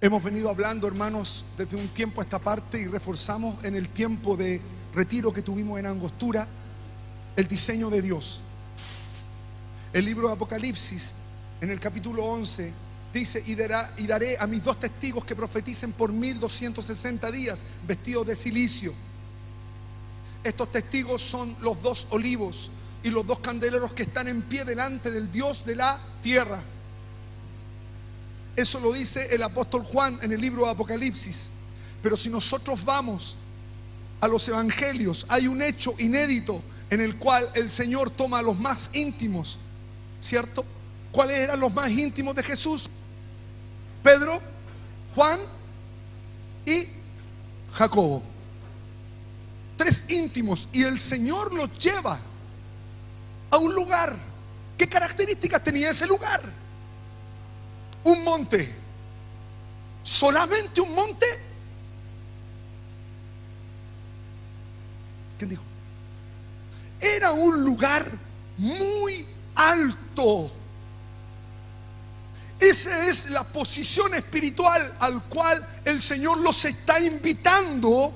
Hemos venido hablando, hermanos, desde un tiempo a esta parte y reforzamos en el tiempo de retiro que tuvimos en Angostura el diseño de Dios. El libro de Apocalipsis, en el capítulo 11, dice: y daré a mis 2 testigos que profeticen por 1260 días, vestidos de cilicio. Estos testigos son los 2 olivos y los 2 candeleros que están en pie delante del Dios de la tierra. Eso lo dice el apóstol Juan en el libro de Apocalipsis. Pero si nosotros vamos a los evangelios, hay un hecho inédito en el cual el Señor toma a los más íntimos, ¿cierto? ¿Cuáles eran los más íntimos de Jesús? Pedro, Juan y Jacobo. 3 íntimos, y el Señor los lleva a un lugar. ¿Qué características tenía ese lugar? Un monte. ¿Solamente un monte? ¿Quién dijo? Era un lugar muy alto. Esa es la posición espiritual al cual el Señor los está invitando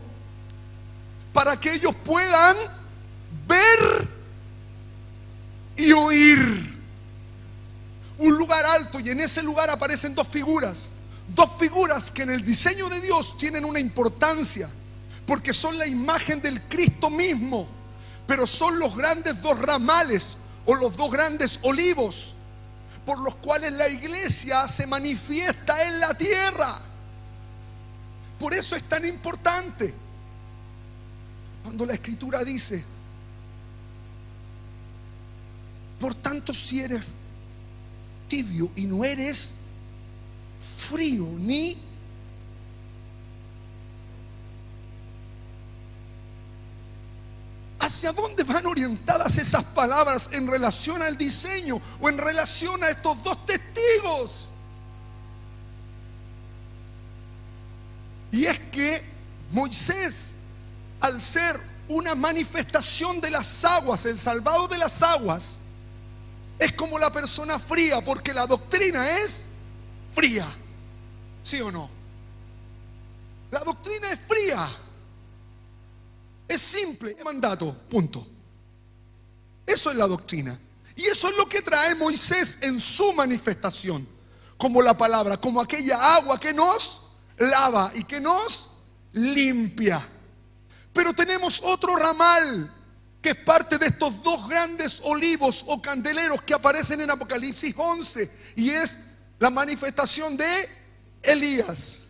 para que ellos puedan ver y oír. Un lugar alto, y en ese lugar aparecen 2 figuras. 2 figuras que en el diseño de Dios tienen una importancia, porque son la imagen del Cristo mismo, pero son los grandes 2 ramales o los 2 grandes olivos por los cuales la iglesia se manifiesta en la tierra. Por eso es tan importante cuando la Escritura dice: por tanto, si eres tibio y no eres frío ni ¿hacia dónde van orientadas esas palabras en relación al diseño o en relación a estos 2 testigos? Y es que Moisés, al ser una manifestación de las aguas, el salvado de las aguas, es como la persona fría, porque la doctrina es fría. ¿Sí o no? La doctrina es fría. Es simple, es mandato, punto. Eso es la doctrina. Y eso es lo que trae Moisés en su manifestación, como la palabra, como aquella agua que nos lava y que nos limpia. Pero tenemos otro ramal que es parte de estos 2 grandes olivos o candeleros que aparecen en Apocalipsis 11, y es la manifestación de Elías.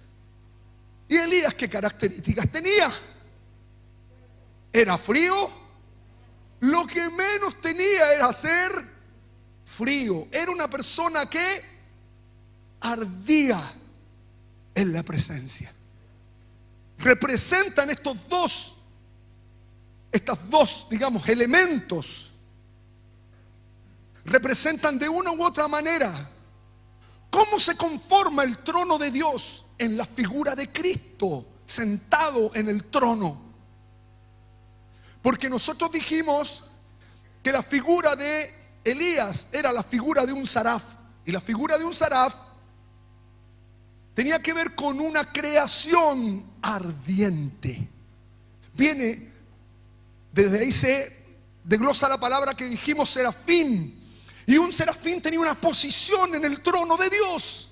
¿Y Elías qué características tenía? ¿Era frío? Lo que menos tenía era ser frío. Era una persona que ardía en la presencia. Representan estos dos, digamos, elementos. Representan de una u otra manera cómo se conforma el trono de Dios en la figura de Cristo sentado en el trono. Porque nosotros dijimos que la figura de Elías era la figura de un saraf, y la figura de un saraf tenía que ver con una creación ardiente. Viene, desde ahí se desglosa la palabra que dijimos, serafín. Y un serafín tenía una posición en el trono de Dios,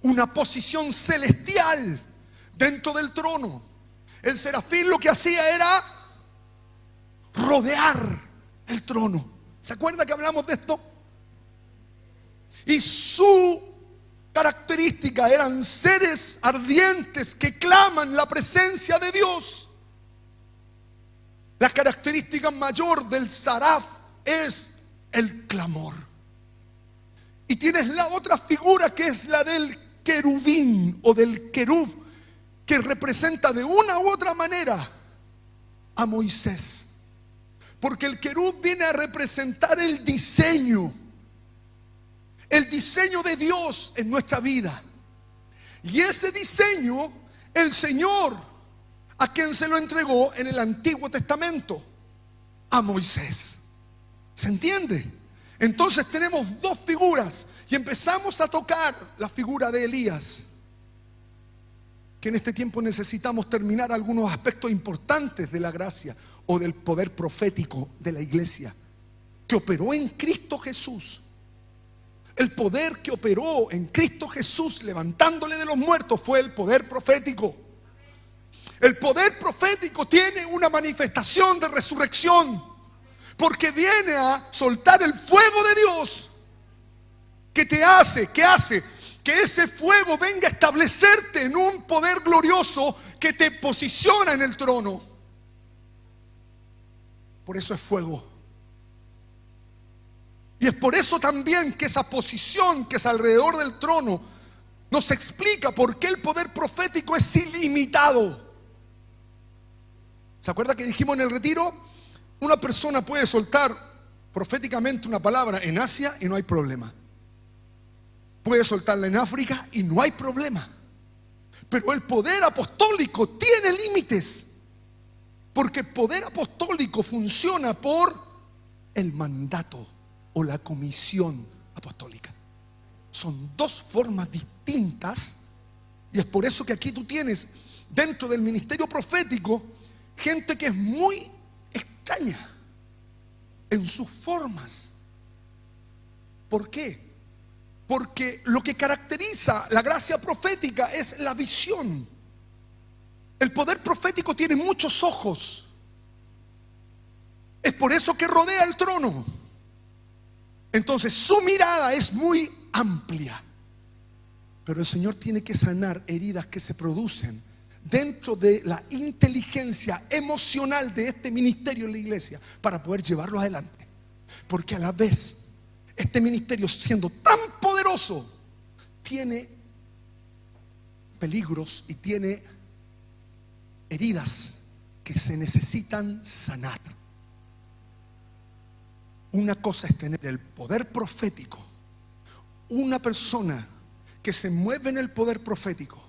una posición celestial dentro del trono. El serafín lo que hacía era rodear el trono. ¿Se acuerda que hablamos de esto? Y su característica eran seres ardientes que claman la presencia de Dios. La característica mayor del saraf es el clamor. Y tienes la otra figura que es la del querubín o del querub, que representa de una u otra manera a Moisés. Porque el querub viene a representar el diseño de Dios en nuestra vida. Y ese diseño, el Señor, ¿a quién se lo entregó en el Antiguo Testamento? A Moisés. ¿Se entiende? Entonces tenemos 2 figuras y empezamos a tocar la figura de Elías. que en este tiempo necesitamos terminar algunos aspectos importantes de la gracia o del poder profético de la iglesia que operó en Cristo Jesús. El poder que operó en Cristo Jesús levantándole de los muertos fue el poder profético. El poder profético tiene una manifestación de resurrección, porque viene a soltar el fuego de Dios que hace que ese fuego venga a establecerte en un poder glorioso que te posiciona en el trono. Por eso es fuego. Y es por eso también que esa posición que es alrededor del trono nos explica por qué el poder profético es ilimitado. ¿Se acuerda que dijimos en el retiro? Una persona puede soltar proféticamente una palabra en Asia y no hay problema. Puede soltarla en África y no hay problema. Pero el poder apostólico tiene límites, porque el poder apostólico funciona por el mandato o la comisión apostólica. Son dos formas distintas, y es por eso que aquí tú tienes dentro del ministerio profético gente que es muy extraña en sus formas. ¿Por qué? Porque lo que caracteriza la gracia profética es la visión. El poder profético tiene muchos ojos. Es por eso que rodea el trono. Entonces su mirada es muy amplia. Pero el Señor tiene que sanar heridas que se producen dentro de la inteligencia emocional de este ministerio en la iglesia para poder llevarlo adelante. Porque a la vez este ministerio, siendo tan poderoso, tiene peligros y tiene heridas que se necesitan sanar. Una cosa es tener el poder profético. Una persona que se mueve en el poder profético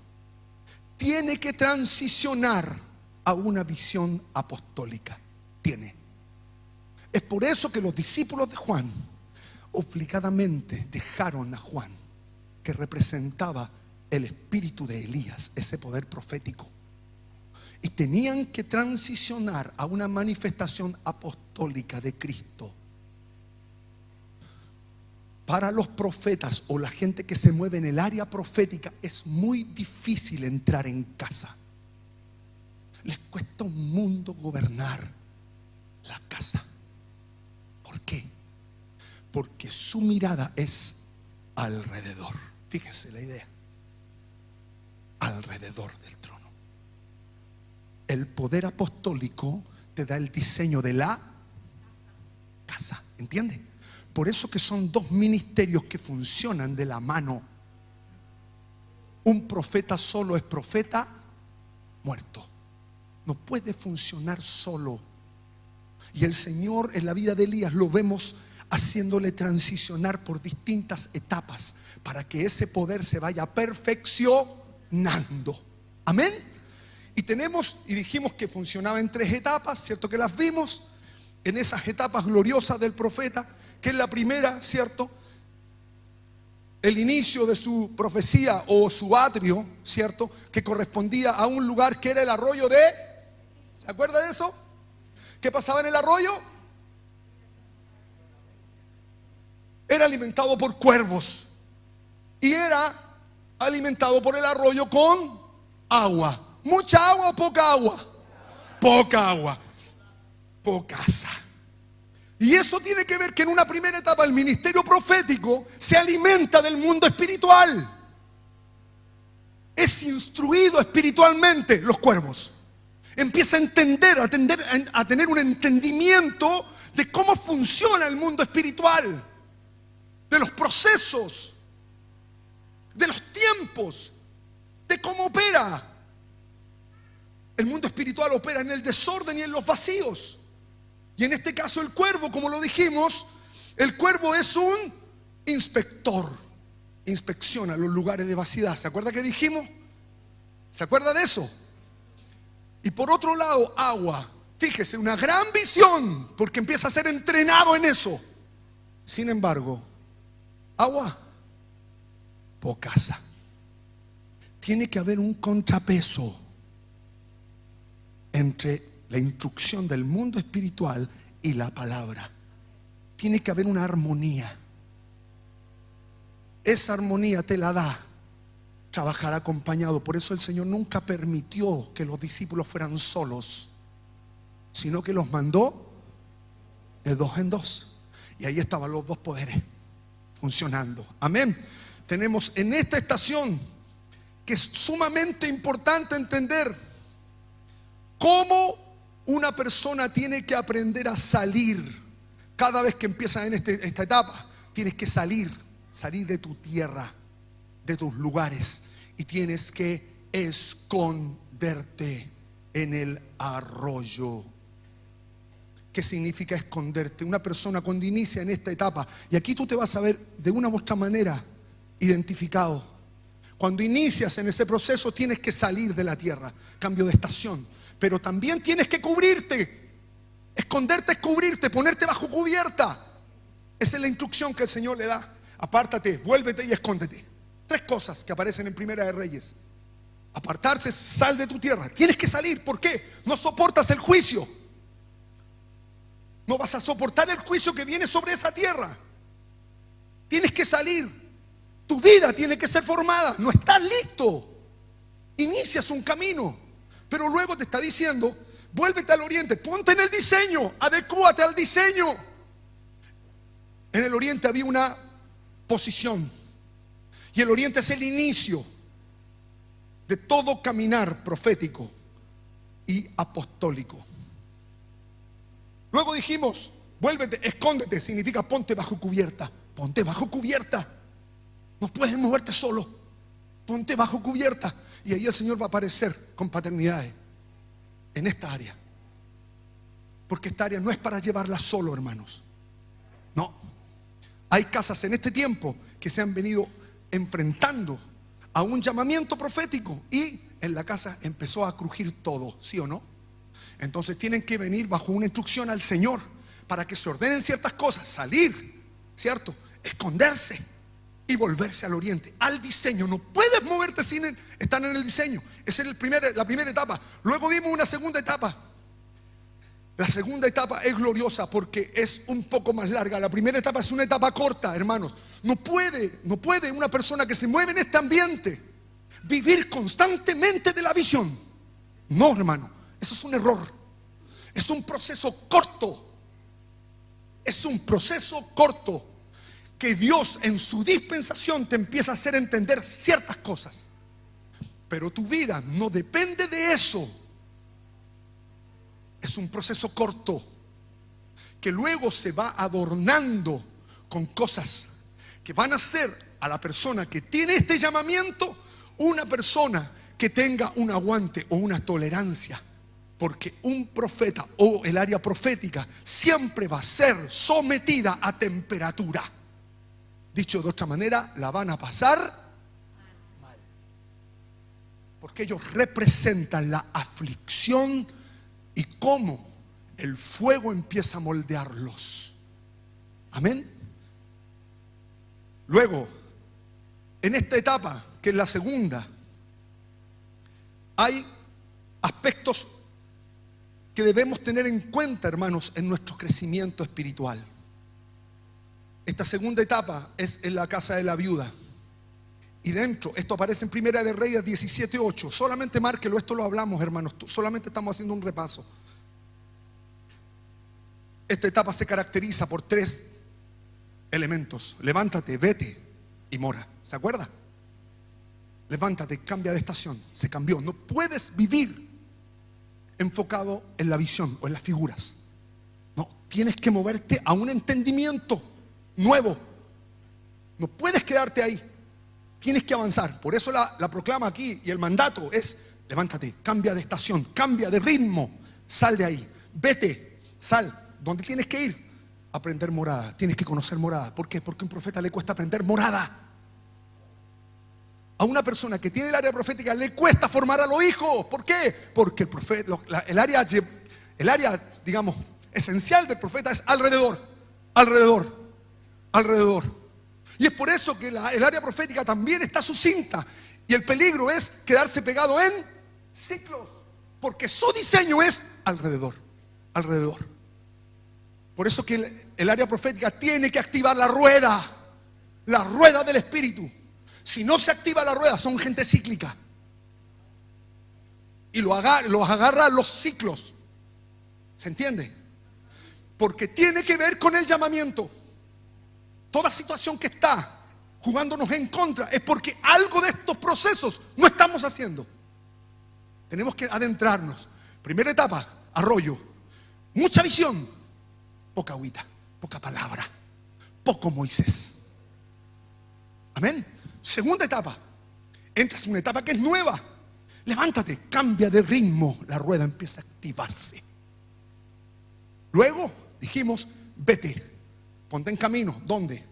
tiene que transicionar a una visión apostólica. Es por eso que los discípulos de Juan obligadamente dejaron a Juan, que representaba el espíritu de Elías, ese poder profético, y tenían que transicionar a una manifestación apostólica de Cristo. Para los profetas o la gente que se mueve en el área profética es muy difícil entrar en casa. Les cuesta un mundo gobernar la casa. ¿Por qué? Porque su mirada es alrededor. Fíjese la idea. Alrededor del trono. El poder apostólico te da el diseño de la casa. ¿Entiende? Por eso que son dos ministerios que funcionan de la mano. Un profeta solo es profeta muerto. No puede funcionar solo. Y el Señor en la vida de Elías lo vemos haciéndole transicionar por distintas etapas para que ese poder se vaya perfeccionando. Amén. Y dijimos que funcionaba en 3 etapas, ¿cierto? Que las vimos en esas etapas gloriosas del profeta, que es la primera, ¿cierto? El inicio de su profecía o su atrio, ¿cierto? Que correspondía a un lugar que era el arroyo de... ¿Se acuerda de eso? ¿Qué pasaba en el arroyo? Era alimentado por cuervos y era alimentado por el arroyo con agua. ¿Mucha agua o poca agua? Poca agua, pocasa. Y eso tiene que ver que en una primera etapa el ministerio profético se alimenta del mundo espiritual. Es instruido espiritualmente los cuervos. Empieza a entender, a tener un entendimiento de cómo funciona el mundo espiritual, de los procesos, de los tiempos, de cómo opera. El mundo espiritual opera en el desorden y en los vacíos. Y en este caso el cuervo, como lo dijimos, el cuervo es un inspector. Inspecciona los lugares de vaciedad. ¿Se acuerda que dijimos? ¿Se acuerda de eso? Y por otro lado, agua. Fíjese, una gran visión, porque empieza a ser entrenado en eso. Sin embargo, agua, pocasa. tiene que haber un contrapeso entre la instrucción del mundo espiritual y la palabra. Tiene que haber una armonía. Esa armonía te la da trabajar acompañado. Por eso el Señor nunca permitió que los discípulos fueran solos, sino que los mandó de dos en dos. Y ahí estaban los dos poderes funcionando. Amén. Tenemos en esta estación que es sumamente importante entender cómo una persona tiene que aprender a salir. Cada vez que empiezas en esta etapa, tienes que salir de tu tierra, de tus lugares, y tienes que esconderte en el arroyo. ¿Qué significa esconderte? Una persona cuando inicia en esta etapa, y aquí tú te vas a ver de una u otra manera identificado. Cuando inicias en ese proceso tienes que salir de la tierra, cambio de estación, pero también tienes que cubrirte. Esconderte es cubrirte, ponerte bajo cubierta. Esa es la instrucción que el Señor le da. Apártate, vuélvete y escóndete. 3 cosas que aparecen en Primera de Reyes. Apartarse, sal de tu tierra. Tienes que salir. ¿Por qué? No soportas el juicio. No vas a soportar el juicio que viene sobre esa tierra. Tienes que salir. Tu vida tiene que ser formada. No estás listo. Inicias un camino, pero luego te está diciendo: vuélvete al oriente, ponte en el diseño, adecúate al diseño. En el oriente había una posición, y el oriente es el inicio de todo caminar profético y apostólico. Luego dijimos: vuélvete, escóndete, significa ponte bajo cubierta. Ponte bajo cubierta. No puedes moverte solo. Ponte bajo cubierta. Y ahí el Señor va a aparecer con paternidades en esta área. Porque esta área no es para llevarla solo, hermanos. No. Hay casas en este tiempo que se han venido enfrentando a un llamamiento profético, y en la casa empezó a crujir todo, ¿sí o no? Entonces tienen que venir bajo una instrucción al Señor para que se ordenen ciertas cosas. Salir, ¿cierto? Esconderse y volverse al oriente, al diseño. No puedes moverte sin estar en el diseño. Esa es la primera etapa. Luego vimos una segunda etapa. La segunda etapa es gloriosa porque es un poco más larga. La primera etapa es una etapa corta, hermanos. No puede una persona que se mueve en este ambiente vivir constantemente de la visión. No, hermano, eso es un error. Es un proceso corto. Es un proceso corto que Dios en su dispensación te empieza a hacer entender ciertas cosas. Pero tu vida no depende de eso. Es un proceso corto que luego se va adornando con cosas que van a hacer a la persona que tiene este llamamiento una persona que tenga un aguante o una tolerancia. Porque un profeta o el área profética siempre va a ser sometida a temperatura. Dicho de otra manera, la van a pasar mal. Porque ellos representan la aflicción y cómo el fuego empieza a moldearlos. Amén. Luego, en esta etapa, que es la segunda, hay aspectos que debemos tener en cuenta, hermanos, en nuestro crecimiento espiritual. Esta segunda etapa es en la casa de la viuda. Y dentro, esto aparece en Primera de Reyes 17:8. Solamente márquelo, esto lo hablamos, hermanos. Solamente estamos haciendo un repaso. Esta etapa se caracteriza por 3 elementos. Levántate, vete y mora. ¿Se acuerda? Levántate, cambia de estación. Se cambió. No puedes vivir enfocado en la visión o en las figuras. No, tienes que moverte a un entendimiento nuevo. No puedes quedarte ahí. Tienes que avanzar. Por eso la proclama aquí, y el mandato es: levántate, cambia de estación, cambia de ritmo, sal de ahí, vete, sal. ¿Dónde tienes que ir? Aprender morada. Tienes que conocer morada. ¿Por qué? Porque a un profeta le cuesta aprender morada. A una persona que tiene el área profética le cuesta formar a los hijos. ¿Por qué? Porque el profeta, el área, digamos, esencial del profeta es alrededor. Y es por eso que el área profética también está sucinta. Y el peligro es quedarse pegado en ciclos, porque su diseño es alrededor, alrededor. Por eso que el área profética tiene que activar la rueda del Espíritu. Si no se activa la rueda, son gente cíclica. Y los agarra los ciclos. ¿Se entiende? Porque tiene que ver con el llamamiento. Toda situación que está jugándonos en contra es porque algo de estos procesos no estamos haciendo. Tenemos que adentrarnos. Primera etapa, arroyo. Mucha visión, poca agüita, poca palabra, poco Moisés. Amén. Segunda etapa, entras en una etapa que es nueva. Levántate, cambia de ritmo, la rueda empieza a activarse. Luego dijimos, vete, ponte en camino. ¿Dónde?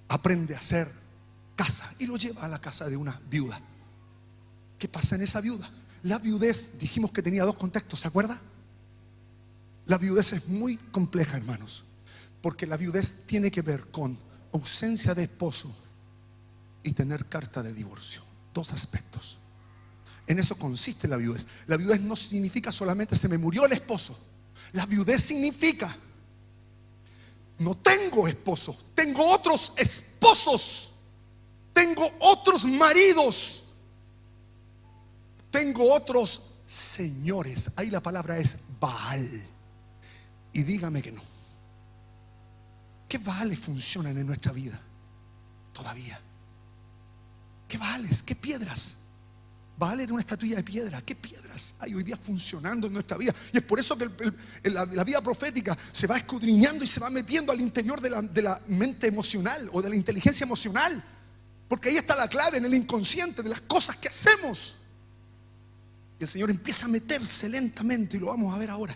Aprende a hacer casa. Y lo lleva a la casa de una viuda. ¿Qué pasa en esa viuda? La viudez, dijimos que tenía dos contextos, ¿se acuerda? La viudez es muy compleja, hermanos, porque la viudez tiene que ver con ausencia de esposo y tener carta de divorcio. Dos aspectos. En eso consiste la viudez. La viudez no significa solamente se me murió el esposo. La viudez significa no tengo esposo, tengo otros esposos, tengo otros maridos, tengo otros señores. Ahí la palabra es Baal. Y dígame que no. ¿Qué Baales funcionan en nuestra vida todavía? ¿Qué Baales? ¿Qué piedras? Baal era una estatuilla de piedra. ¿Qué piedras hay hoy día funcionando en nuestra vida? Y es por eso que la vida profética se va escudriñando y se va metiendo al interior de la mente emocional o de la inteligencia emocional. Porque ahí está la clave, en el inconsciente de las cosas que hacemos. Y el Señor empieza a meterse lentamente, y lo vamos a ver ahora.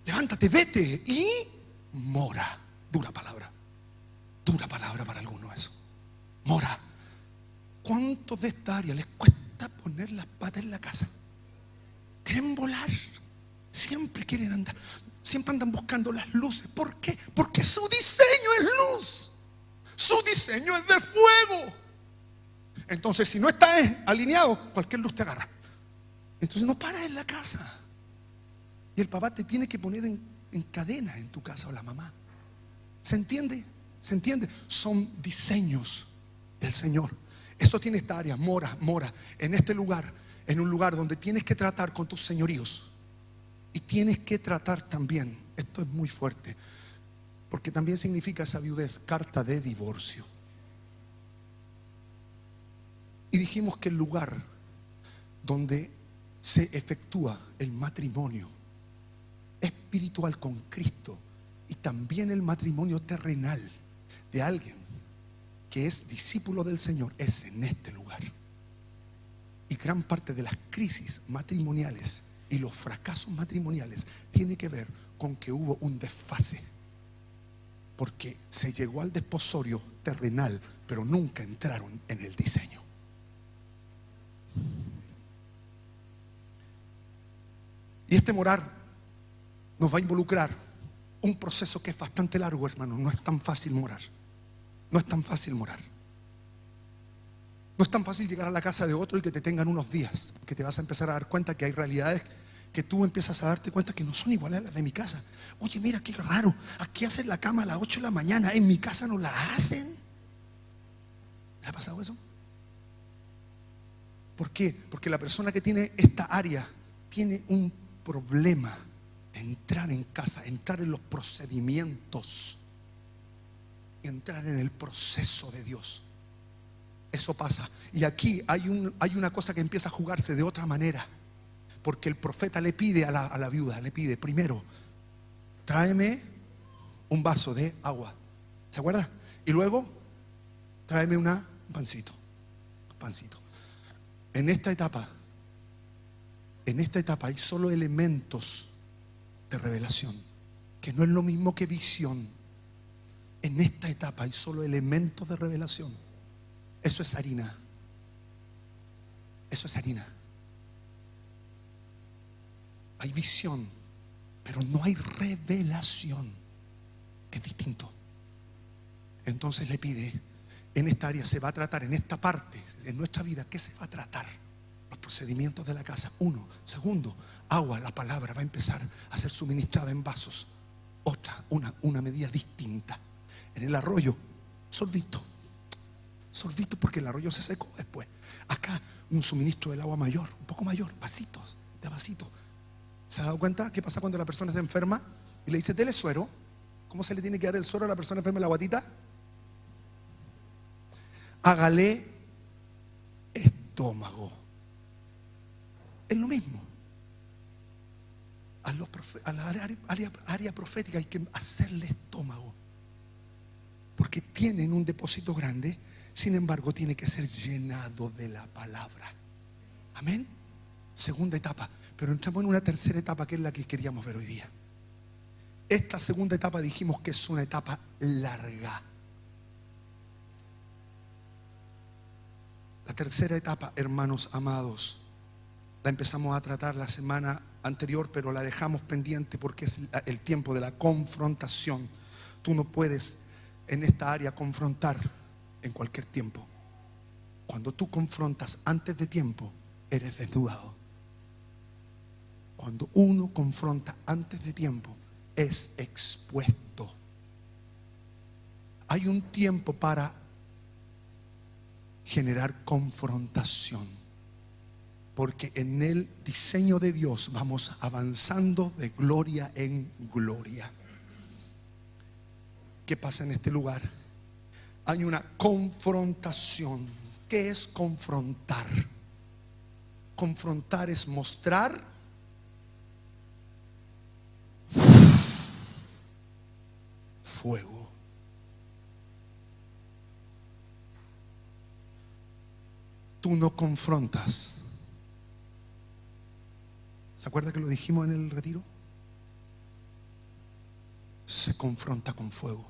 Levántate, vete y mora. Dura palabra para algunos eso. Mora. ¿Cuántos de esta área les cuesta poner las patas en la casa? Quieren volar, siempre quieren andar, siempre andan buscando las luces. ¿Por qué? Porque su diseño es luz, su diseño es de fuego. Entonces, si no estás alineado, cualquier luz te agarra. Entonces no paras en la casa. Y el papá te tiene que poner en cadena en tu casa, o la mamá. ¿Se entiende? ¿Se entiende? Son diseños del Señor. Esto tiene esta área, mora, en este lugar, en un lugar donde tienes que tratar con tus señoríos. Y tienes que tratar también, esto es muy fuerte, porque también significa esa viudez, carta de divorcio. Y dijimos que el lugar donde se efectúa el matrimonio espiritual con Cristo y también el matrimonio terrenal de alguien que es discípulo del Señor es en este lugar. Y gran parte de las crisis matrimoniales y los fracasos matrimoniales tiene que ver con que hubo un desfase, porque se llegó al desposorio terrenal, pero nunca entraron en el diseño. Y este morar nos va a involucrar un proceso que es bastante largo, hermano. No es tan fácil morar. No es tan fácil morar. No es tan fácil llegar a la casa de otro y que te tengan unos días, que te vas a empezar a dar cuenta que hay realidades que tú empiezas a darte cuenta que no son iguales a las de mi casa. Oye, mira qué raro, aquí hacen la cama a las 8 de la mañana, en mi casa no la hacen. ¿Le ha pasado eso? ¿Por qué? Porque la persona que tiene esta área tiene un problema de entrar en casa, entrar en los procedimientos, entrar en el proceso de Dios. Eso pasa. Y aquí hay una cosa que empieza a jugarse de otra manera, porque el profeta le pide a la viuda, le pide primero, tráeme un vaso de agua, ¿se acuerda? Y luego, tráeme un pancito. En esta etapa hay solo elementos de revelación, que no es lo mismo que visión. En esta etapa hay solo elementos de revelación. Eso es harina. Eso es harina. Hay visión, pero no hay revelación, que es distinto. Entonces le pide, en esta área se va a tratar, en esta parte, en nuestra vida, ¿qué se va a tratar? Los procedimientos de la casa, uno. Segundo, agua, la palabra va a empezar a ser suministrada en vasos. Otra, una medida distinta. En el arroyo, sorbito, porque el arroyo se secó después. Acá, un suministro del agua mayor, un poco mayor, vasitos, de vasitos. ¿Se ha dado cuenta qué pasa cuando la persona está enferma y le dice, dele suero? ¿Cómo se le tiene que dar el suero a la persona enferma en la guatita? Hágale estómago. Es lo mismo. A la área profética hay que hacerle estómago, porque tienen un depósito grande. Sin embargo, tiene que ser llenado de la palabra. Amén. Segunda etapa. Pero entramos en una tercera etapa, que es la que queríamos ver hoy día. Esta segunda etapa dijimos que es una etapa larga. La tercera etapa, hermanos amados, la empezamos a tratar la semana anterior, pero la dejamos pendiente porque es el tiempo de la confrontación. Tú no puedes en esta área confrontar en cualquier tiempo. Cuando tú confrontas antes de tiempo, eres desnudado. Cuando uno confronta antes de tiempo, es expuesto. Hay un tiempo para generar confrontación, porque en el diseño de Dios vamos avanzando de gloria en gloria. ¿Qué pasa en este lugar? Hay una confrontación. ¿Qué es confrontar? Confrontar es mostrar fuego. Tú no confrontas. ¿Se acuerda que lo dijimos en el retiro? Se confronta con fuego.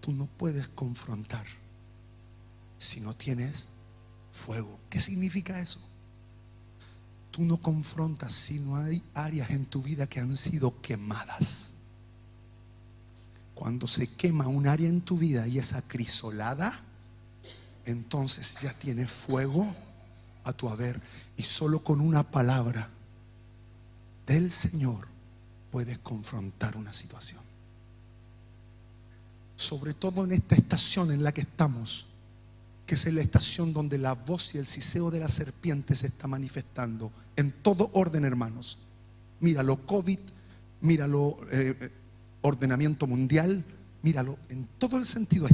Tú no puedes confrontar si no tienes fuego. ¿Qué significa eso? Tú no confrontas si no hay áreas en tu vida que han sido quemadas. Cuando se quema un área en tu vida y es acrisolada, entonces ya tienes fuego a tu haber, y solo con una palabra del Señor puedes confrontar una situación. Sobre todo en esta estación en la que estamos, que es la estación donde la voz y el siseo de la serpiente se está manifestando en todo orden, hermanos. Míralo COVID, míralo ordenamiento mundial, míralo, en todo el sentido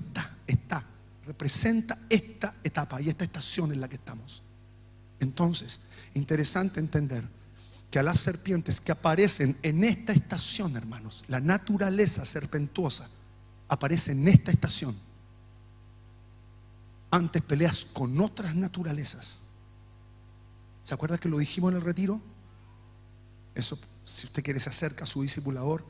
representa esta etapa y esta estación en la que estamos. Entonces, interesante entender que a las serpientes que aparecen en esta estación, hermanos, la naturaleza serpentuosa aparece en esta estación. Antes peleas con otras naturalezas. ¿Se acuerda que lo dijimos en el retiro? Eso, si usted quiere, se acerca a su discipulador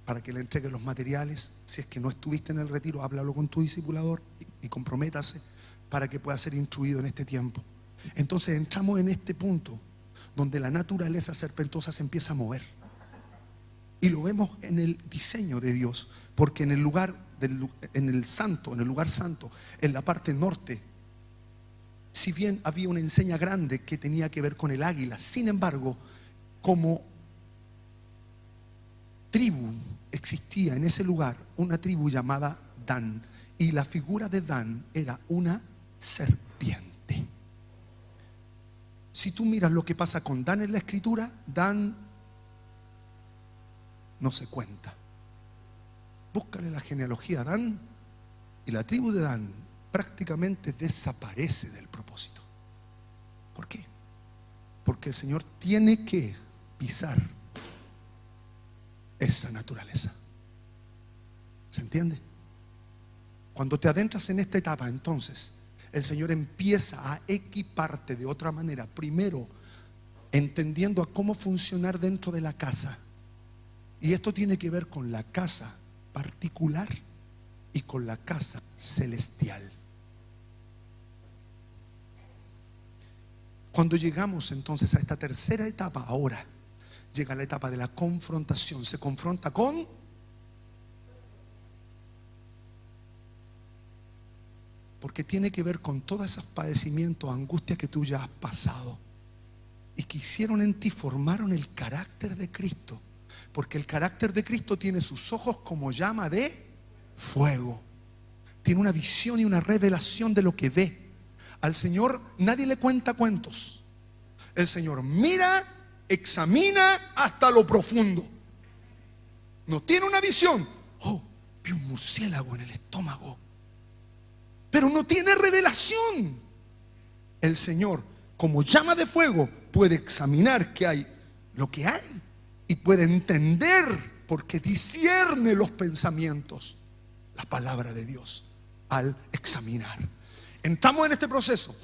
para que le entregue los materiales. Si es que no estuviste en el retiro, háblalo con tu discipulador y comprométase para que pueda ser instruido en este tiempo. Entonces entramos en este punto donde la naturaleza serpentosa se empieza a mover, y lo vemos en el diseño de Dios, porque en el lugar en el lugar santo, en la parte norte, si bien había una enseña grande que tenía que ver con el águila, sin embargo, como tribu existía en ese lugar una tribu llamada Dan, y la figura de Dan era una serpiente. Si tú miras lo que pasa con Dan en la escritura, Dan no se cuenta. Búscale la genealogía a Dan, y la tribu de Dan prácticamente desaparece del propósito. ¿Por qué? Porque el Señor tiene que pisar esa naturaleza. ¿Se entiende? Cuando te adentras en esta etapa, entonces el Señor empieza a equiparte de otra manera. Primero, entendiendo a cómo funcionar dentro de la casa. Y esto tiene que ver con la casa particular y con la casa celestial. Cuando llegamos entonces a esta tercera etapa, ahora llega la etapa de la confrontación. Se confronta con Porque tiene que ver con todos esos padecimientos, angustias que tú ya has pasado y que hicieron en ti, formaron el carácter de Cristo. Porque el carácter de Cristo tiene sus ojos como llama de fuego. Tiene una visión y una revelación de lo que ve. Al Señor nadie le cuenta cuentos. El Señor mira, examina hasta lo profundo. No tiene una visión. Oh, vi un murciélago en el estómago. Pero no tiene revelación. El Señor, como llama de fuego, puede examinar qué hay, lo que hay, y puede entender, porque discierne los pensamientos, la palabra de Dios, al examinar. Entramos en este proceso.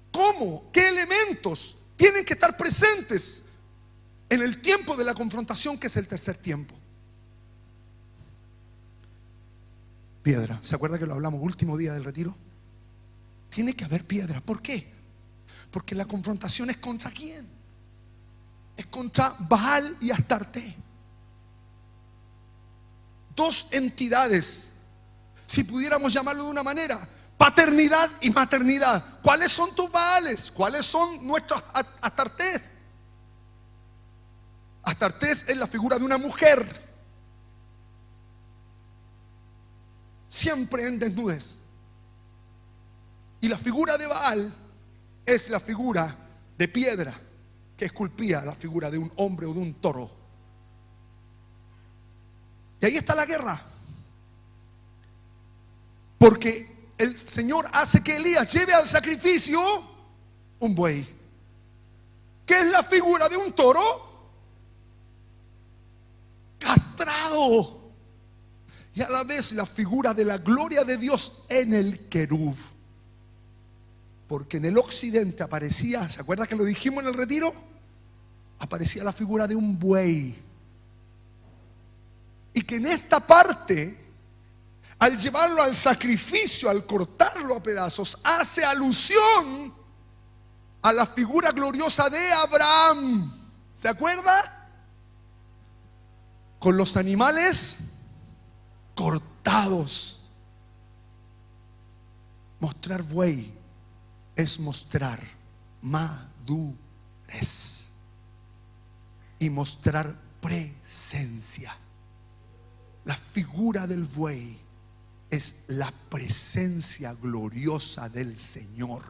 ¿Cómo? ¿Qué elementos tienen que estar presentes en el tiempo de la confrontación, que es el tercer tiempo? Piedra. ¿Se acuerda que lo hablamos último día del retiro? Tiene que haber piedra. ¿Por qué? Porque la confrontación es ¿contra quién? Es contra Baal y Astarte. Dos entidades, si pudiéramos llamarlo de una manera, paternidad y maternidad. ¿Cuáles son tus Baales? ¿Cuáles son nuestros Astartés? Astartés es la figura de una mujer, siempre en desnudez. Y la figura de Baal es la figura de piedra que esculpía la figura de un hombre o de un toro. Y ahí está la guerra. Porque el Señor hace que Elías lleve al sacrificio un buey, que es la figura de un toro castrado, y a la vez la figura de la gloria de Dios en el querub. Porque en el occidente aparecía, ¿se acuerda que lo dijimos en el retiro? Aparecía la figura de un buey. Y que en esta parte, al llevarlo al sacrificio, al cortarlo a pedazos, hace alusión a la figura gloriosa de Abraham. ¿Se acuerda? Con los animales cortados. Mostrar buey es mostrar madurez y mostrar presencia. La figura del buey es la presencia gloriosa del Señor.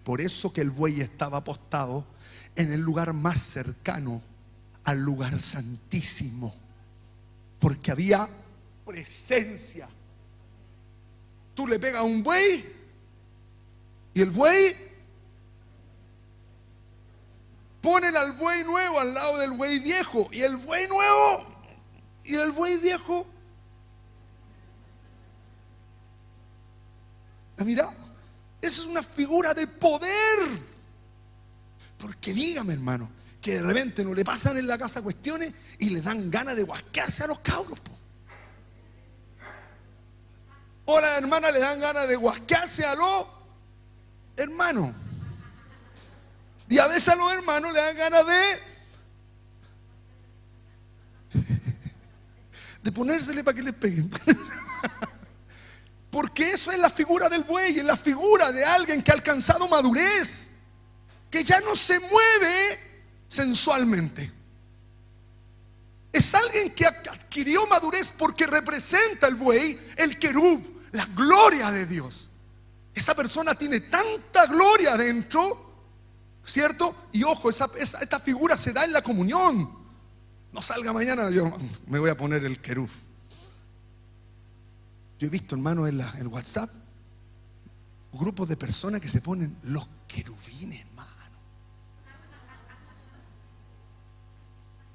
Por eso que el buey estaba apostado en el lugar más cercano al lugar santísimo, porque había presencia. Tú le pegas a un buey y el buey, ponen al buey nuevo al lado del buey viejo, y el buey nuevo y el buey viejo, mira, esa es una figura de poder. Porque dígame, hermano, que de repente no le pasan en la casa cuestiones y le dan ganas de guasquearse a los cabros, po. O las hermanas le dan ganas de guasquearse a los hermanos. Y a veces a los hermanos le dan ganas de ponérsele para que les peguen. Porque eso es la figura del buey, es la figura de alguien que ha alcanzado madurez, que ya no se mueve sensualmente. Es alguien que adquirió madurez porque representa el buey, el querub, la gloria de Dios. Esa persona tiene tanta gloria adentro, ¿cierto? Y ojo, esta figura se da en la comunión. No salga mañana, yo me voy a poner el querub. Yo he visto, hermano, en el WhatsApp grupos de personas que se ponen los querubines, hermano.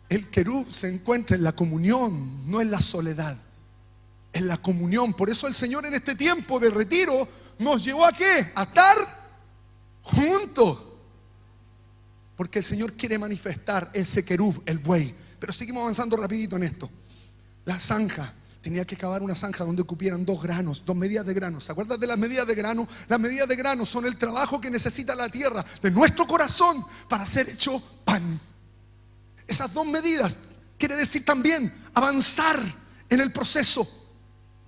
El querub se encuentra en la comunión, no en la soledad, en la comunión. Por eso el Señor en este tiempo de retiro nos llevó a ¿qué? A estar juntos. Porque el Señor quiere manifestar ese querub, el buey. Pero seguimos avanzando rapidito en esto. La zanja. Tenía que cavar una zanja donde cupieran 2 granos, 2 medidas de grano. ¿Se acuerdan de las medidas de grano? Las medidas de grano son el trabajo que necesita la tierra de nuestro corazón para ser hecho pan. Esas 2 medidas quiere decir también avanzar en el proceso.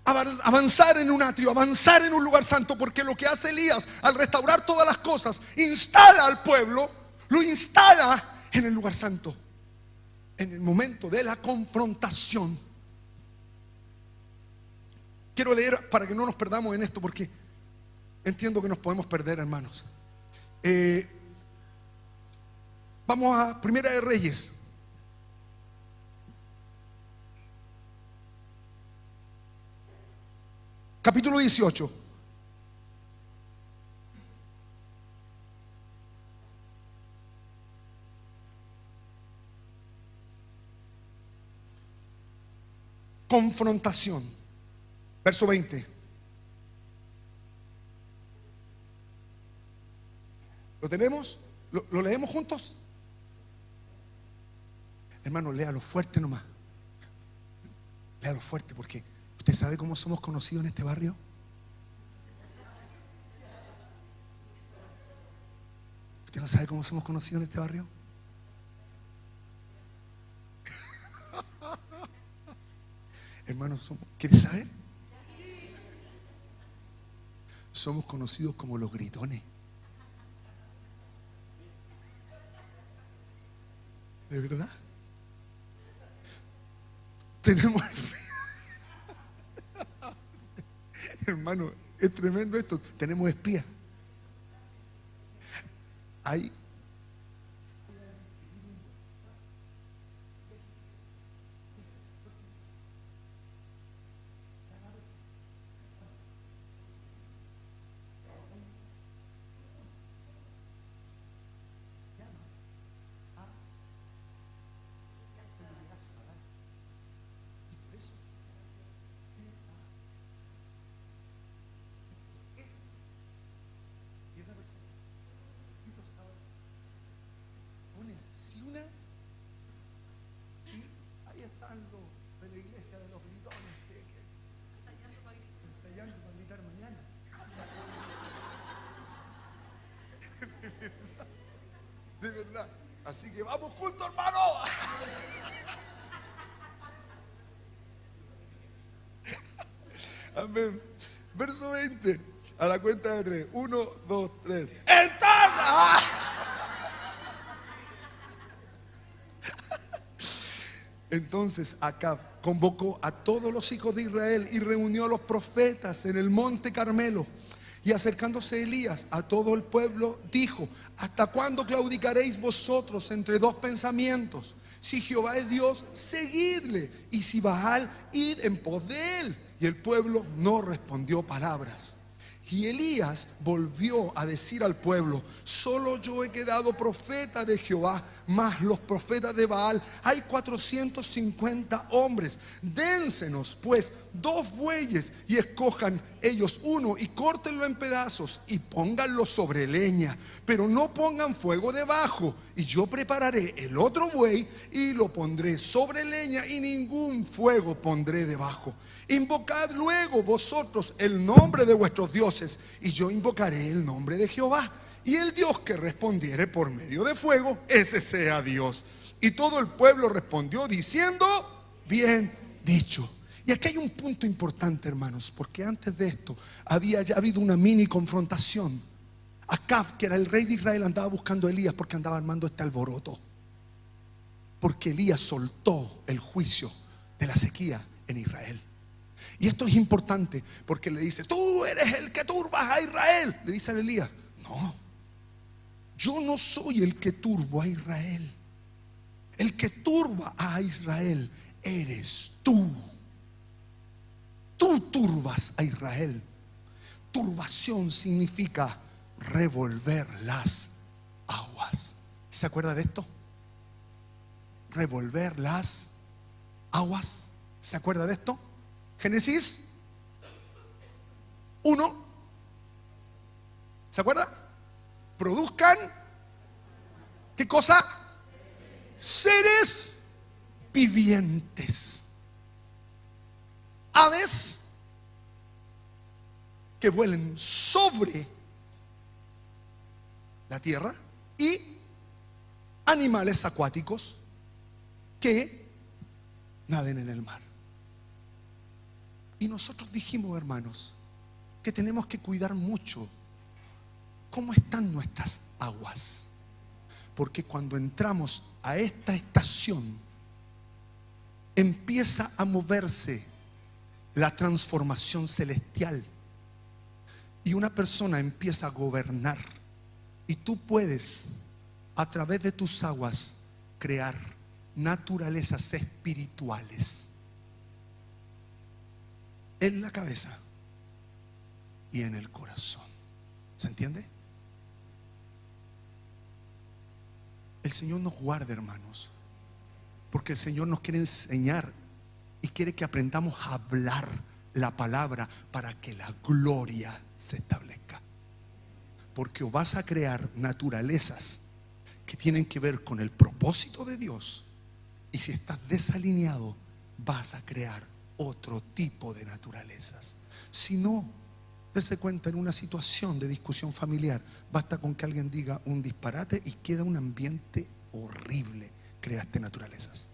avanzar en un atrio, avanzar en un lugar santo, porque lo que hace Elías al restaurar todas las cosas, instala al pueblo, lo instala en el lugar santo, en el momento de la confrontación. Quiero leer para que no nos perdamos en esto, porque entiendo que nos podemos perder, hermanos. Vamos a Primera de Reyes. Capítulo 18. Confrontación. Verso 20. ¿Lo tenemos? ¿Lo leemos juntos? Hermano, léalo fuerte nomás. Léalo fuerte, porque ¿usted sabe cómo somos conocidos en este barrio? ¿Usted no sabe cómo somos conocidos en este barrio? Hermano, ¿quiere saber? Somos conocidos como los gritones. ¿De verdad? Tenemos... Hermano, es tremendo esto. Tenemos espías. Hay... Ahí están los de la iglesia de los gritones ensayando para gritar mañana. De verdad. Así que vamos juntos, hermano. Amén. Verso 20. A la cuenta de 3. 1, 2, 3. ¡Entonces! ¡Ah! Entonces Acab convocó a todos los hijos de Israel y reunió a los profetas en el monte Carmelo. Y acercándose a Elías a todo el pueblo, dijo: ¿hasta cuándo claudicaréis vosotros entre dos pensamientos? Si Jehová es Dios, seguidle, y si Baal, id en pos de él. Y el pueblo no respondió palabras. Y Elías volvió a decir al pueblo: solo yo he quedado profeta de Jehová, mas los profetas de Baal hay 450 hombres. Dénsenos pues 2 bueyes y escojan ellos uno y córtenlo en pedazos y pónganlo sobre leña, pero no pongan fuego debajo. Y yo prepararé el otro buey y lo pondré sobre leña y ningún fuego pondré debajo. Invocad luego vosotros el nombre de vuestros dioses y yo invocaré el nombre de Jehová. Y el Dios que respondiere por medio de fuego, ese sea Dios. Y todo el pueblo respondió diciendo: bien dicho. Y aquí hay un punto importante, hermanos, porque antes de esto había ya habido una mini confrontación. Acab, que era el rey de Israel, andaba buscando a Elías porque andaba armando este alboroto, porque Elías soltó el juicio de la sequía en Israel. Y esto es importante porque le dice: tú eres el que turbas a Israel. Le dice a Elías: no, yo no soy el que turbo a Israel. El que turba a Israel eres tú. Tú turbas a Israel. Turbación significa revolver las aguas. ¿Se acuerda de esto? Revolver las aguas. ¿Se acuerda de esto? Génesis 1. ¿Se acuerda? Produzcan, ¿qué cosa? Seres vivientes. Aves que vuelen sobre la tierra y animales acuáticos que naden en el mar. Y nosotros dijimos, hermanos, que tenemos que cuidar mucho cómo están nuestras aguas. Porque cuando entramos a esta estación, empieza a moverse la transformación celestial. Y una persona empieza a gobernar. Y tú puedes, a través de tus aguas, crear naturalezas espirituales en la cabeza y en el corazón. ¿Se entiende? El Señor nos guarde, hermanos, porque el Señor nos quiere enseñar y quiere que aprendamos a hablar la palabra para que la gloria se establezca. Porque o vas a crear naturalezas que tienen que ver con el propósito de Dios, y si estás desalineado vas a crear otro tipo de naturalezas. Si no, dése cuenta, en una situación de discusión familiar basta con que alguien diga un disparate y queda un ambiente horrible. Creaste naturalezas.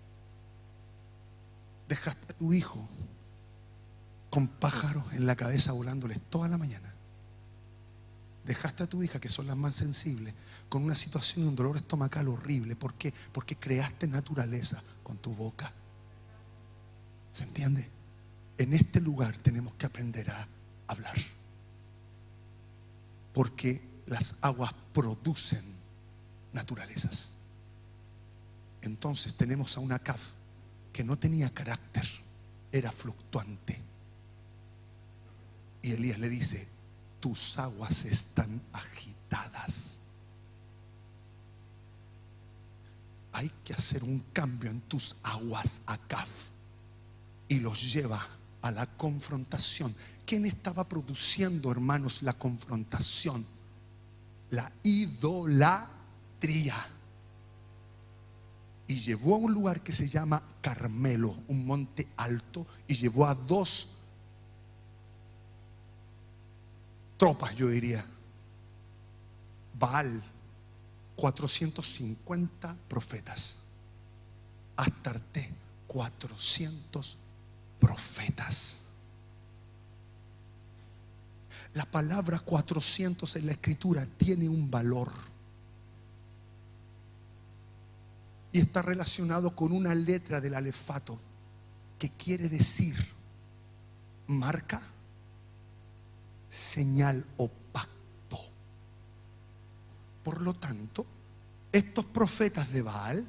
Dejaste a tu hijo con pájaros en la cabeza volándoles toda la mañana. Dejaste a tu hija, que son las más sensibles, con una situación de un dolor estomacal horrible. ¿Por qué? Porque creaste naturaleza con tu boca. ¿Se entiende? En este lugar tenemos que aprender a hablar, porque las aguas producen naturalezas. Entonces tenemos a una Acab que no tenía carácter, era fluctuante. Y Elías le dice: tus aguas están agitadas. Hay que hacer un cambio en tus aguas, Acab. Y los lleva a la confrontación. ¿Quién estaba produciendo, hermanos, la confrontación? La idolatría. Y llevó a un lugar que se llama Carmelo, un monte alto, y llevó a 2 tropas, yo diría. Baal, 450 profetas. Astarte, 400 profetas. La palabra 400 en la escritura tiene un valor y está relacionado con una letra del alefato que quiere decir marca, señal o pacto. Por lo tanto, estos profetas de Baal,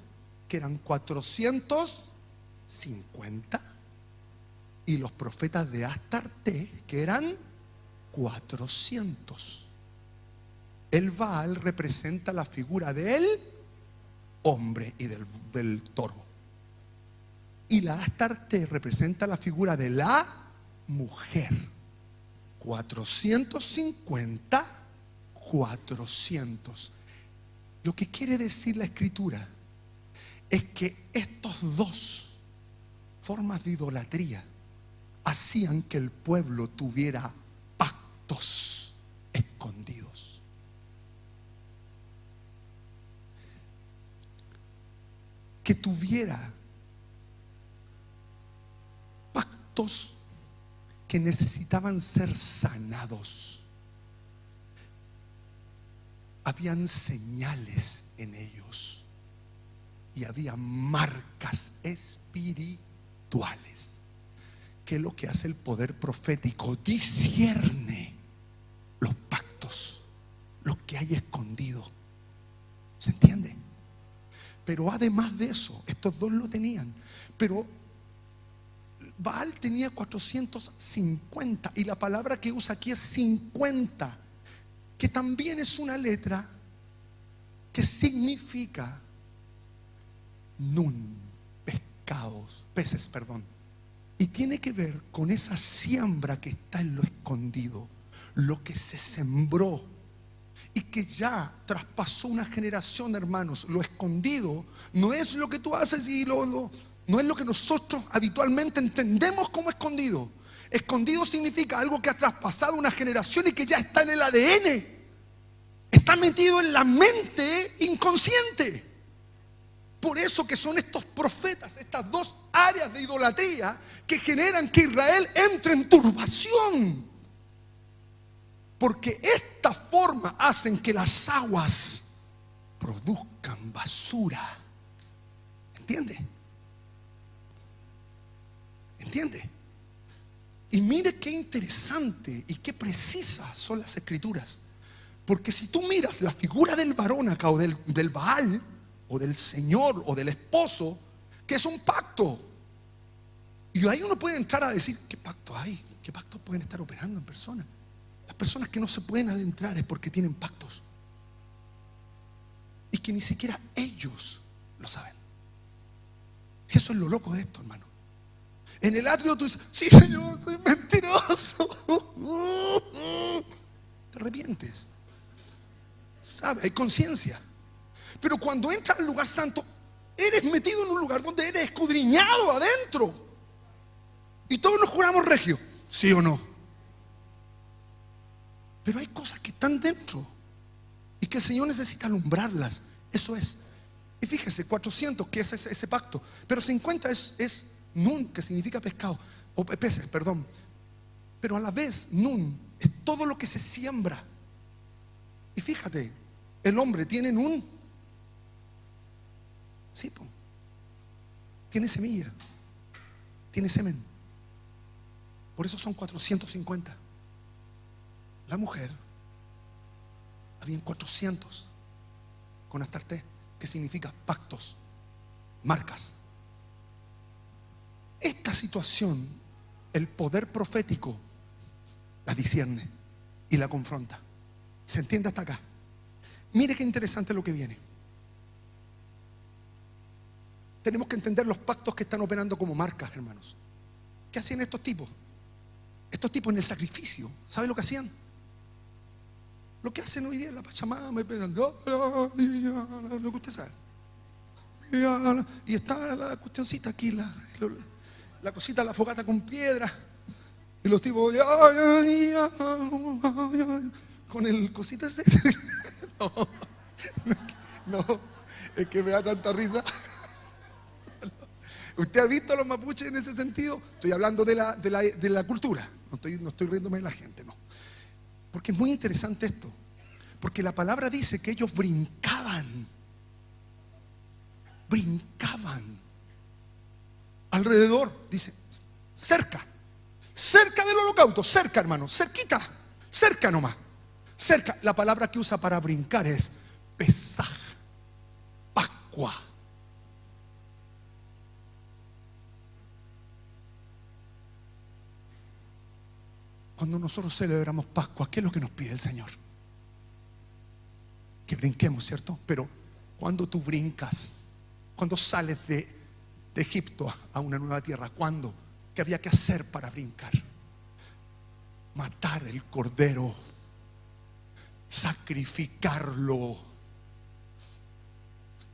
que eran 450, y los profetas de Astarte, que eran 400. El Baal representa la figura del hombre y del toro, y la Astarte representa la figura de la mujer. 450, 400. Lo que quiere decir la escritura es que estos 2 formas de idolatría hacían que el pueblo tuviera pactos escondidos. Que tuviera pactos que necesitaban ser sanados. Habían señales en ellos y había marcas espirituales. ¿Qué es lo que hace el poder profético? Discierne los pactos, lo que hay escondido. ¿Se entiende? Pero además de eso, estos 2 lo tenían. Pero Baal tenía 450, y la palabra que usa aquí es 50, que también es una letra que significa nun, peces, y tiene que ver con esa siembra que está en lo escondido, lo que se sembró y que ya traspasó una generación, hermanos. Lo escondido no es lo que tú haces y no es lo que nosotros habitualmente entendemos como escondido. Escondido significa algo que ha traspasado una generación y que ya está en el ADN, está metido en la mente inconsciente. Por eso que son estos profetas, estas dos áreas de idolatría que generan que Israel entre en turbación. Porque esta forma hacen que las aguas produzcan basura. ¿Entiende? ¿Entiende? Y mire qué interesante y qué precisas son las escrituras. Porque si tú miras la figura del varón acá, o del Baal, o del señor, o del esposo, que es un pacto. Y ahí uno puede entrar a decir, ¿qué pacto hay? ¿Qué pactos pueden estar operando en personas? Las personas que no se pueden adentrar es porque tienen pactos. Y que ni siquiera ellos lo saben. Si eso es lo loco de esto, hermano. En el atrio tú dices, sí, Señor, soy mentiroso. Te arrepientes. ¿Sabe? Hay conciencia. Pero cuando entras al lugar santo, eres metido en un lugar donde eres escudriñado adentro. Y todos nos juramos regio, ¿sí o no? Pero hay cosas que están dentro y que el Señor necesita alumbrarlas. Eso es. Y fíjese, 400, que es ese pacto. Pero 50 es nun, que significa pescado, o peces, perdón. Pero a la vez, nun es todo lo que se siembra. Y fíjate, el hombre tiene nun. Sí, tiene semilla, tiene semen. Por eso son 450. La mujer, habían 400 con Astarte, que significa pactos, marcas. Esta situación, el poder profético la discierne y la confronta. ¿Se entiende hasta acá? Mire qué interesante lo que viene. Tenemos que entender los pactos que están operando como marcas, hermanos. ¿Qué hacían estos tipos? Estos tipos en el sacrificio, ¿saben lo que hacían? Lo que hacen hoy día en la Pachamama, lo que usted sabe. Y está la cuestioncita aquí, la cosita, la fogata con piedra. Y los tipos, con el cosita ese. No, es que me da tanta risa. ¿Usted ha visto a los mapuches en ese sentido? Estoy hablando de la cultura. No estoy riéndome de la gente, no. Porque es muy interesante esto. Porque la palabra dice que ellos brincaban. Brincaban. Alrededor, dice, cerca. Cerca del holocausto, cerca, hermano, cerquita. Cerca nomás. Cerca. La palabra que usa para brincar es Pesaj, Pascua. Cuando nosotros celebramos Pascua, ¿qué es lo que nos pide el Señor? Que brinquemos, ¿cierto? Pero cuando tú brincas, cuando sales de Egipto a una nueva tierra, ¿cuándo? ¿Qué había que hacer para brincar? Matar el cordero, sacrificarlo,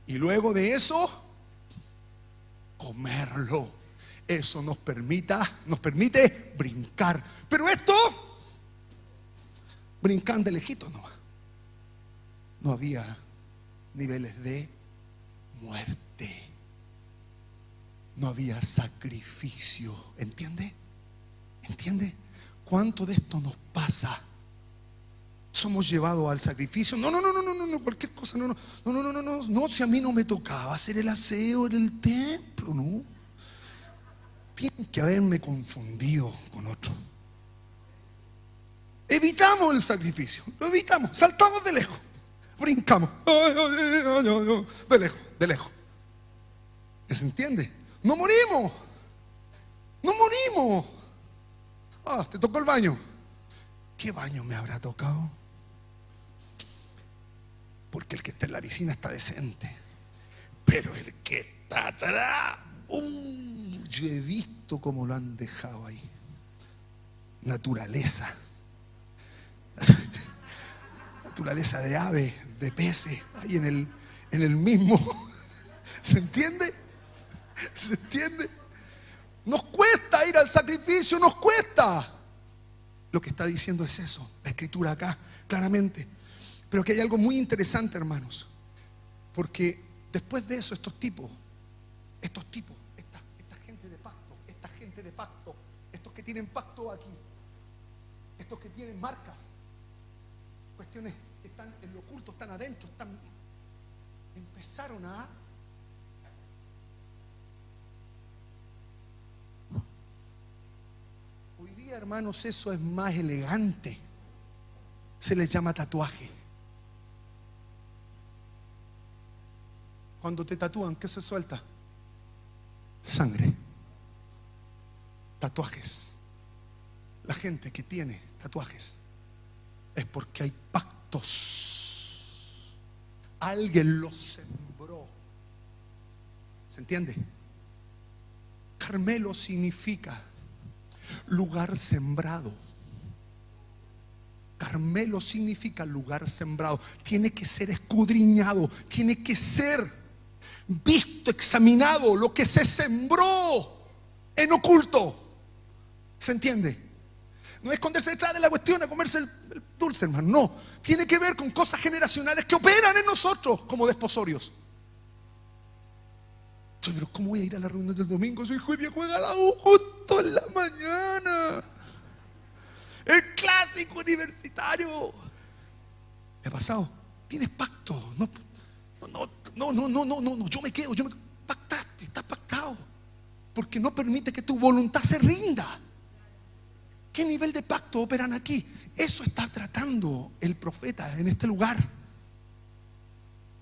y luego de eso comerlo. Eso nos permite brincar. Pero esto, brincan de lejito, no había niveles de muerte, no había sacrificio. ¿Entiende? ¿Cuánto de esto nos pasa? Somos llevados al sacrificio. No, cualquier cosa, no, si a mí no me tocaba hacer el aseo en el templo, no. Tienen que haberme confundido con otro. Evitamos el sacrificio, lo evitamos, saltamos de lejos, brincamos, de lejos. ¿Se entiende? No morimos. Te tocó el baño. ¿Qué baño me habrá tocado? Porque el que está en la piscina está decente, pero el que está atrás, yo he visto cómo lo han dejado ahí. Naturaleza de aves, de peces, ahí en el mismo. ¿Se entiende? Nos cuesta ir al sacrificio, nos cuesta. Lo que está diciendo es eso, la escritura acá, claramente. Pero que hay algo muy interesante, hermanos, porque Después de eso, esta gente de pacto, estos que tienen pacto aquí, estos que tienen marcas, cuestiones que están en lo oculto, están adentro, empezaron a hoy día, hermanos, eso es más elegante. Se les llama tatuaje. Cuando te tatúan, ¿qué se suelta? Sangre. Tatuajes. La gente que tiene tatuajes es porque hay pactos. Alguien los sembró. ¿Se entiende? Carmelo significa lugar sembrado. Carmelo significa lugar sembrado. Tiene que ser escudriñado, tiene que ser visto, examinado, lo que se sembró en oculto. ¿Se entiende? No es esconderse detrás de la cuestión a comerse el dulce, hermano. No, tiene que ver con cosas generacionales que operan en nosotros como desposorios. Pero ¿cómo voy a ir a la reunión del domingo si hoy día juega la U justo en la mañana? El clásico universitario. ¿Te ha pasado? Tienes pacto. No. Yo me quedo. Pactaste, estás pactado. Porque no permite que tu voluntad se rinda. ¿Qué nivel de pacto operan aquí? Eso está tratando el profeta en este lugar.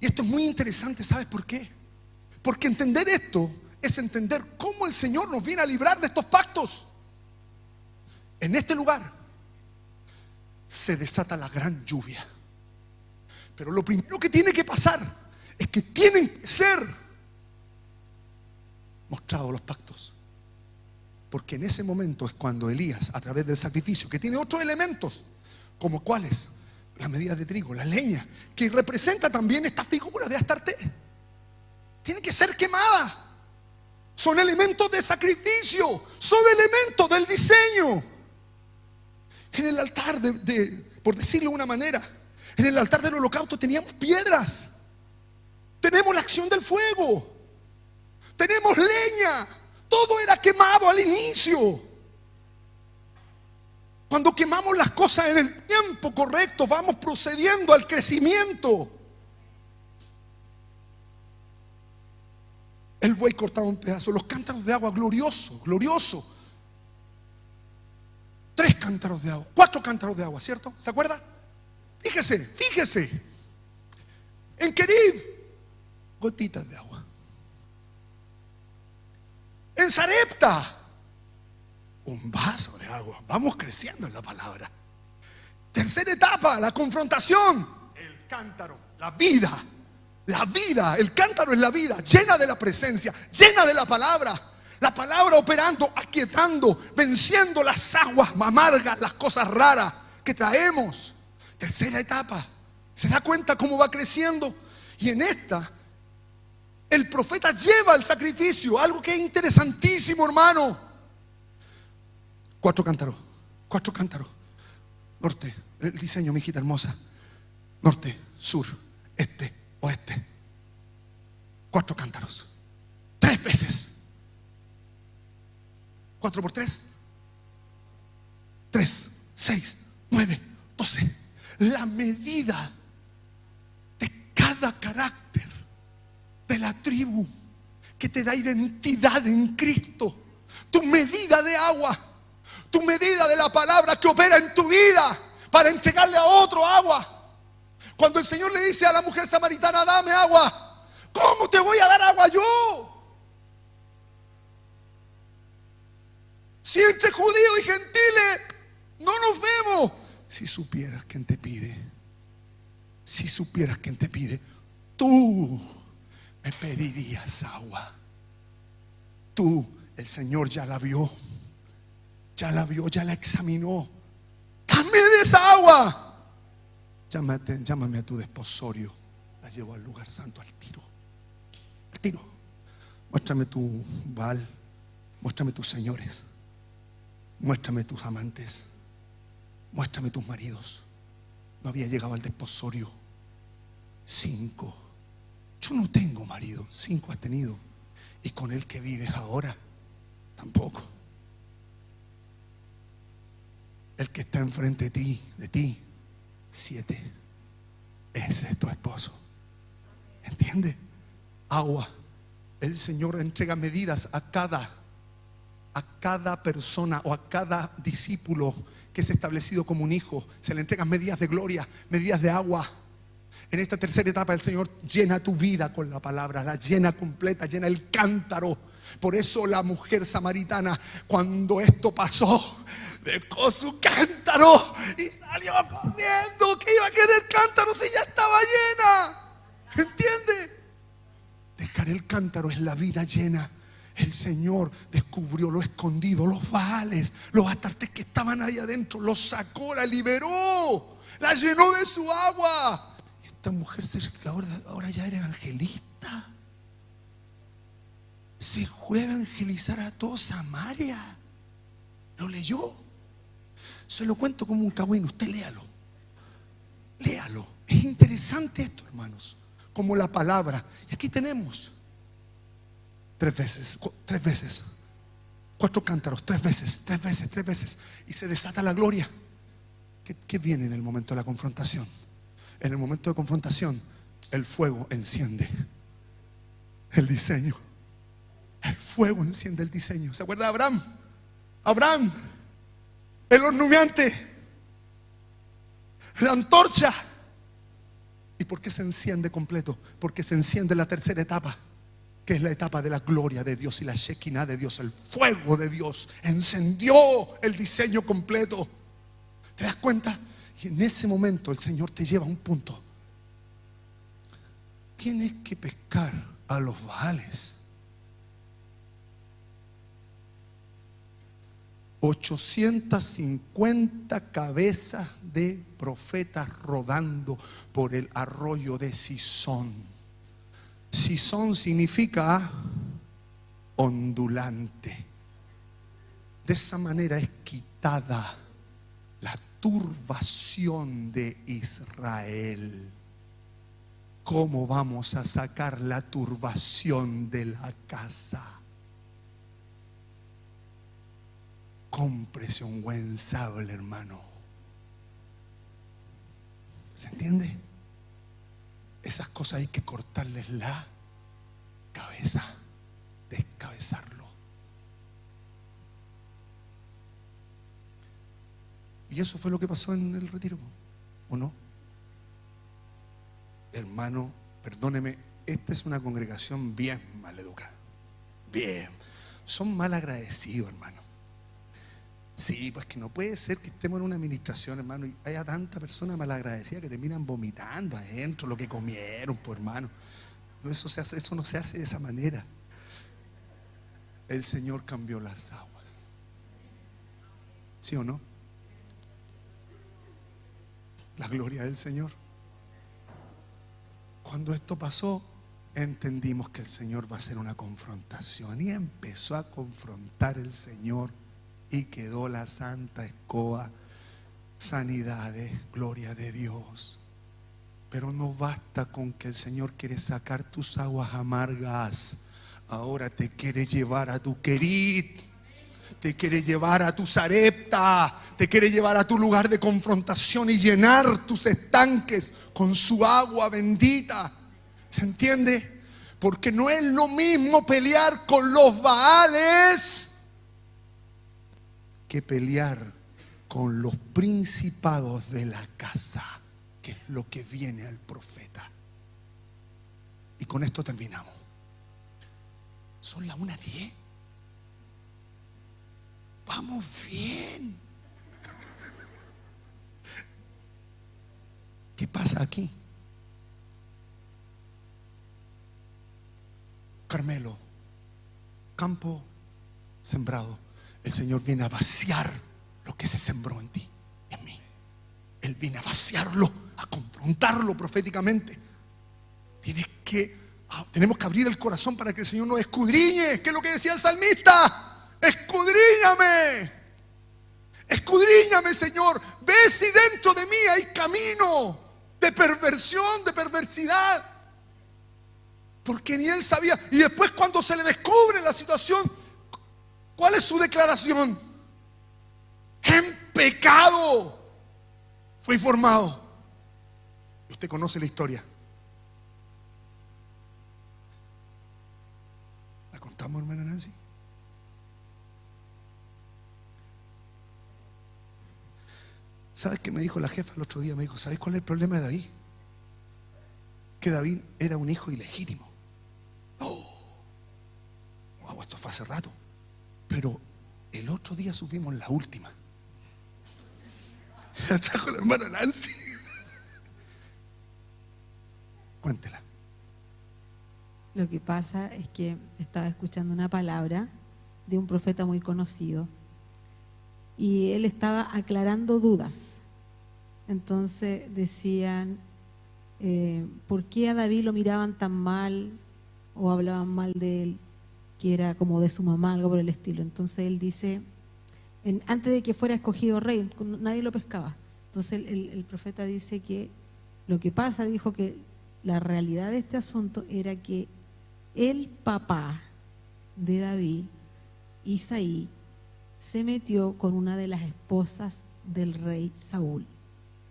Y esto es muy interesante, ¿sabes por qué? Porque entender esto es entender cómo el Señor nos viene a librar de estos pactos. En este lugar se desata la gran lluvia. Pero lo primero que tiene que pasar es que tienen que ser mostrados los pactos. Porque en ese momento es cuando Elías, a través del sacrificio, que tiene otros elementos, como cuáles, las medidas de trigo, la leña, que representa también esta figura de Astarte, tiene que ser quemada. Son elementos de sacrificio, son elementos del diseño. En el altar por decirlo de una manera, en el altar del holocausto teníamos piedras, tenemos la acción del fuego, tenemos leña, todo era quemado al inicio. Cuando quemamos las cosas en el tiempo correcto, vamos procediendo al crecimiento. El buey cortado en pedazos, los cántaros de agua, glorioso, glorioso. 3 cántaros de agua, 4 cántaros de agua, ¿cierto? ¿Se acuerda? Fíjese. En Querib, gotitas de agua. En Sarepta, un vaso de agua. Vamos creciendo en la palabra. Tercera etapa, la confrontación. El cántaro, la vida. La vida, el cántaro es la vida, llena de la presencia, llena de la palabra operando, aquietando, venciendo las aguas amargas, las cosas raras que traemos. Tercera etapa, ¿se da cuenta cómo va creciendo? Y en esta, el profeta lleva el sacrificio, algo que es interesantísimo, hermano. 4 cántaros, norte, el diseño, mi hijita hermosa, norte, sur, este, oeste. 4 cántaros, 3 veces. 4 por 3, 3, 6, 9, 12. La medida de cada carácter de la tribu que te da identidad en Cristo. Tu medida de agua, tu medida de la palabra que opera en tu vida para entregarle a otro agua. Cuando el Señor le dice a la mujer samaritana, dame agua, ¿cómo te voy a dar agua yo? Si entre judíos y gentiles no nos vemos. Si supieras quién te pide, tú me pedirías agua. Tú, el Señor ya la vio, ya la examinó. Dame de esa agua. Llámame a tu desposorio. La llevo al lugar santo al tiro. Muéstrame tu Baal, muéstrame tus señores, muéstrame tus amantes, muéstrame tus maridos. No había llegado al desposorio. 5. Yo no tengo marido. 5 has tenido. Y con el que vives ahora, tampoco. El que está enfrente de ti, 7. Ese es tu esposo. ¿Entiendes? Agua. El Señor entrega medidas a cada persona o a cada discípulo que es establecido como un hijo. Se le entregan medidas de gloria, medidas de agua. En esta tercera etapa el Señor llena tu vida con la palabra, la llena completa, llena el cántaro. Por eso la mujer samaritana, cuando esto pasó, dejó su cántaro y salió corriendo. ¿Qué iba a querer cántaro si ya estaba llena? ¿Entiende? Dejar el cántaro es la vida llena. El Señor descubrió lo escondido, los baales, los astartes que estaban ahí adentro, los sacó, la liberó, la llenó de su agua. Esta mujer ahora ya era evangelista. Se fue a evangelizar a toda Samaria. Lo leyó. Se lo cuento como un cagüín. Usted léalo. Léalo. Es interesante esto, hermanos. Como la palabra. Y aquí tenemos 3 veces. 4 cántaros, 3 veces. Y se desata la gloria. ¿Qué viene en el momento de la confrontación? En el momento de confrontación, el fuego enciende el diseño. El fuego enciende el diseño. ¿Se acuerda de Abraham? Abraham, el horno humeante, la antorcha. ¿Y por qué se enciende completo? Porque se enciende la tercera etapa, que es la etapa de la gloria de Dios y la Shekinah de Dios. El fuego de Dios encendió el diseño completo. ¿Te das cuenta? Y en ese momento el Señor te lleva a un punto. Tienes que pescar a los Baales. 850 cabezas de profetas rodando por el arroyo de Sison. Sison significa ondulante. De esa manera es quitada la turbación de Israel. ¿Cómo vamos a sacar la turbación de la casa? Cómprese un buen sable, hermano. ¿Se entiende? Esas cosas hay que cortarles la cabeza, descabezarlo. Y eso fue lo que pasó en el retiro, ¿o no? Hermano, perdóneme, esta es una congregación bien mal educada. Bien. Son mal agradecidos, hermano. Sí, pues que no puede ser que estemos en una administración, hermano, y haya tanta persona malagradecida que terminan vomitando adentro lo que comieron, pues, hermano. Eso no se hace de esa manera. El Señor cambió las aguas. ¿Sí o no? La gloria del Señor. Cuando esto pasó, entendimos que el Señor va a hacer una confrontación. Y empezó a confrontar el Señor. Y quedó la santa escoba, sanidades, gloria de Dios. Pero no basta con que el Señor quiere sacar tus aguas amargas. Ahora te quiere llevar a tu Querit, te quiere llevar a tu Sarepta, te quiere llevar a tu lugar de confrontación y llenar tus estanques con su agua bendita. ¿Se entiende? Porque no es lo mismo pelear con los Baales que pelear con los principados de la casa, que es lo que viene al profeta. Y con esto terminamos. Son las 1:10. Vamos bien. ¿Qué pasa aquí? Carmelo, campo sembrado. El Señor viene a vaciar lo que se sembró en ti y en mí. Él viene a vaciarlo, a confrontarlo proféticamente. Tenemos que abrir el corazón para que el Señor nos escudriñe. ¿Qué es lo que decía el salmista? Escudriñame. Escudriñame, Señor. Ve si dentro de mí hay camino de perversión, de perversidad. Porque ni él sabía. Y después cuando se le descubre la situación, ¿cuál es su declaración? En pecado fui formado. Usted conoce la historia. ¿La contamos, hermana Nancy? ¿Sabes qué me dijo la jefa el otro día? Me dijo, ¿sabes cuál es el problema de David? Que David era un hijo ilegítimo. Wow, esto fue hace rato. Pero el otro día supimos la última. La trajo la hermana Nancy. Cuéntela. Lo que pasa es que estaba escuchando una palabra de un profeta muy conocido y él estaba aclarando dudas. Entonces decían, ¿por qué a David lo miraban tan mal o hablaban mal de él, que era como de su mamá, algo por el estilo? Entonces él dice, antes de que fuera escogido rey, nadie lo pescaba. Entonces el profeta dice que lo que pasa, dijo que la realidad de este asunto era que el papá de David, Isaí, se metió con una de las esposas del rey Saúl.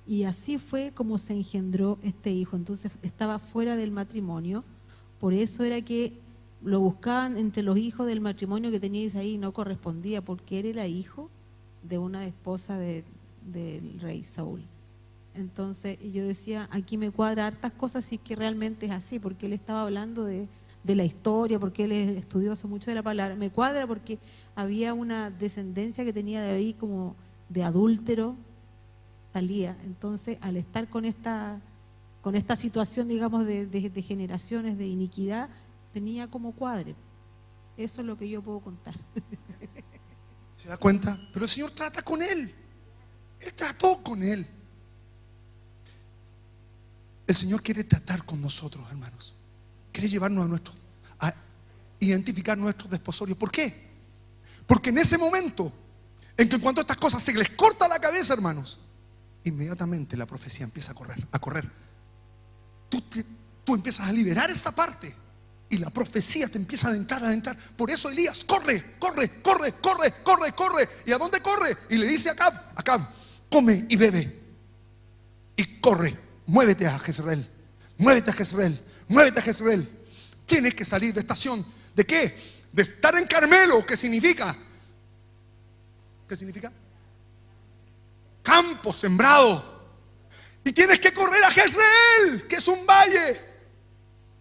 Y así fue como se engendró este hijo. Entonces estaba fuera del matrimonio. Por eso era que lo buscaban entre los hijos del matrimonio que tenía Isaí y no correspondía, porque él era hijo de una esposa del rey Saúl. Entonces yo decía, aquí me cuadra hartas cosas si es que realmente es así, porque él estaba hablando de la historia, porque él es estudioso mucho de la palabra. Me cuadra porque había una descendencia que tenía de ahí como de adúltero, salía. Entonces al estar con esta situación, digamos, de generaciones de iniquidad, tenía como cuadre. Eso es lo que yo puedo contar. ¿Se da cuenta? Pero el Señor trata con él. Él trató con él. El Señor quiere tratar con nosotros, hermanos. Quiere llevarnos a identificar nuestros desposorios. ¿Por qué? Porque en ese momento en que en cuanto a estas cosas se les corta la cabeza, hermanos, inmediatamente la profecía empieza a correr. Tú empiezas a liberar esa parte y la profecía te empieza a adentrar. Por eso Elías corre. ¿Y a dónde corre? Y le dice a Acab, come y bebe y corre, muévete a Jezreel. Tienes que salir de estación. ¿De qué? De estar en Carmelo. ¿Qué significa? Campo sembrado. Y tienes que correr a Jezreel, que es un valle.